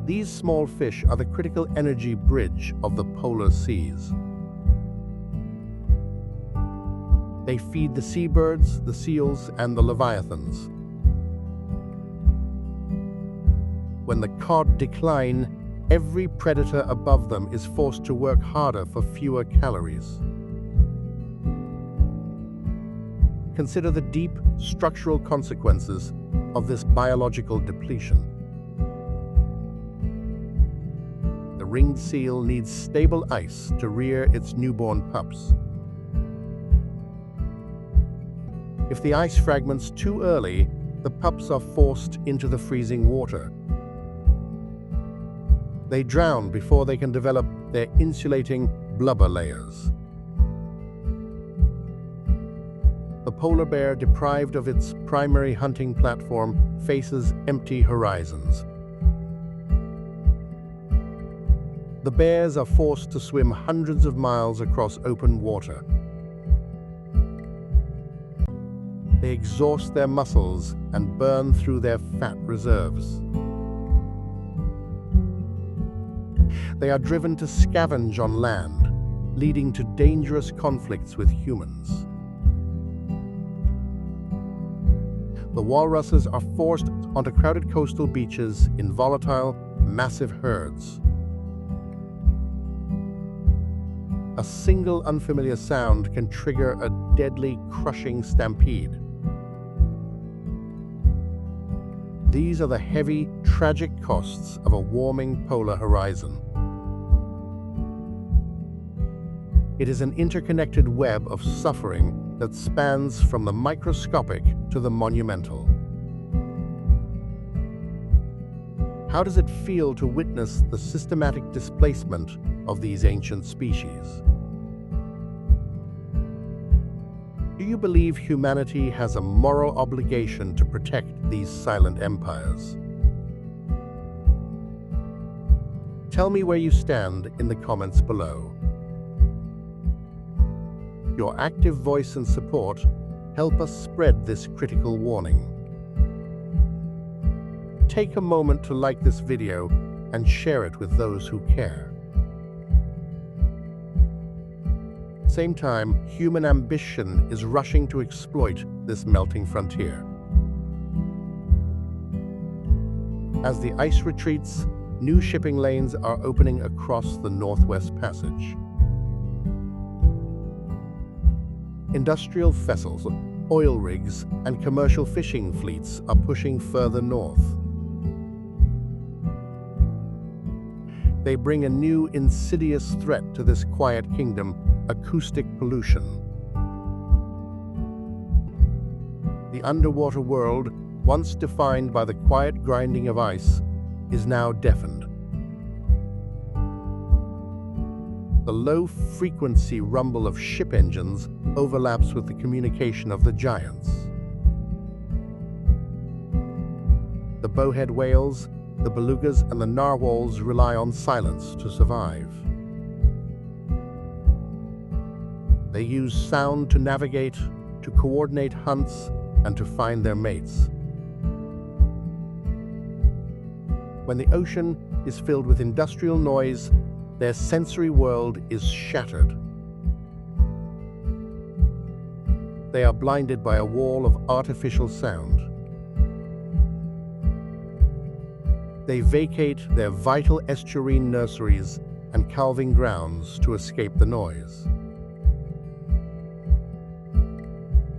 These small fish are the critical energy bridge of the polar seas. They feed the seabirds, the seals, and the leviathans. When the cod decline, every predator above them is forced to work harder for fewer calories. Consider the deep structural consequences of this biological depletion. The ringed seal needs stable ice to rear its newborn pups. If the ice fragments too early, the pups are forced into the freezing water. They drown before they can develop their insulating blubber layers. The polar bear, deprived of its primary hunting platform, faces empty horizons. The bears are forced to swim hundreds of miles across open water. They exhaust their muscles and burn through their fat reserves. They are driven to scavenge on land, leading to dangerous conflicts with humans. The walruses are forced onto crowded coastal beaches in volatile, massive herds. A single unfamiliar sound can trigger a deadly, crushing stampede. These are the heavy, tragic costs of a warming polar horizon. It is an interconnected web of suffering that spans from the microscopic to the monumental. How does it feel to witness the systematic displacement of these ancient species? you believe humanity has a moral obligation to protect these silent empires? Tell me where you stand in the comments below. Your active voice and support help us spread this critical warning. Take a moment to like this video and share it with those who care. Same time, human ambition is rushing to exploit this melting frontier. As the ice retreats, new shipping lanes are opening across the Northwest Passage. Industrial vessels, oil rigs, and commercial fishing fleets are pushing further north. They bring a new, insidious threat to this quiet kingdom: acoustic pollution. The underwater world, once defined by the quiet grinding of ice, is now deafened. The low-frequency rumble of ship engines overlaps with the communication of the giants. The bowhead whales, the belugas, and the narwhals rely on silence to survive. They use sound to navigate, to coordinate hunts, and to find their mates. When the ocean is filled with industrial noise, their sensory world is shattered. They are blinded by a wall of artificial sound. They vacate their vital estuarine nurseries and calving grounds to escape the noise.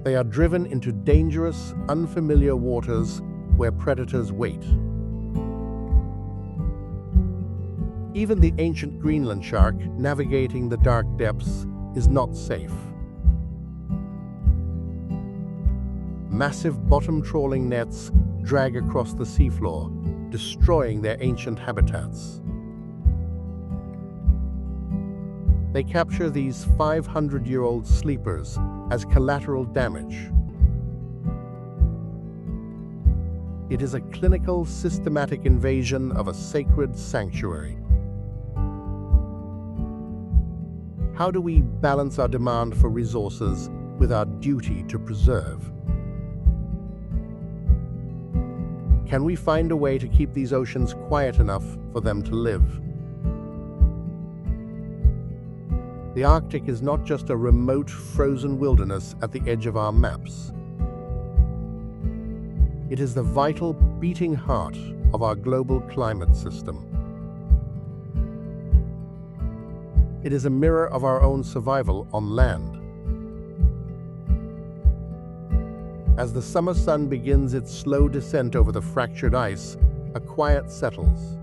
They are driven into dangerous, unfamiliar waters where predators wait. Even the ancient Greenland shark navigating the dark depths is not safe. Massive bottom trawling nets drag across the seafloor, destroying their ancient habitats. They capture these 500-year-old sleepers as collateral damage. It is a clinical, systematic invasion of a sacred sanctuary. How do we balance our demand for resources with our duty to preserve? Can we find a way to keep these oceans quiet enough for them to live? The Arctic is not just a remote, frozen wilderness at the edge of our maps. It is the vital, beating heart of our global climate system. It is a mirror of our own survival on land. As the summer sun begins its slow descent over the fractured ice, a quiet settles.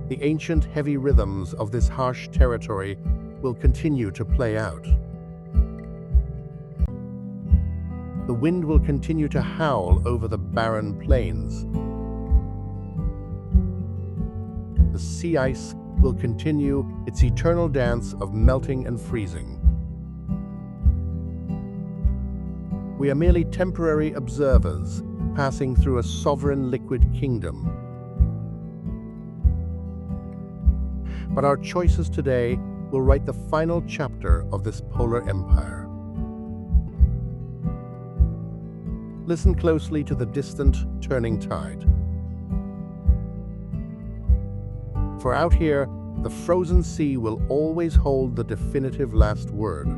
The ancient, heavy rhythms of this harsh territory will continue to play out. The wind will continue to howl over the barren plains. The sea ice will continue its eternal dance of melting and freezing. We are merely temporary observers passing through a sovereign liquid kingdom. But our choices today will write the final chapter of this polar empire. Listen closely to the distant, turning tide. For out here, the frozen sea will always hold the definitive last word.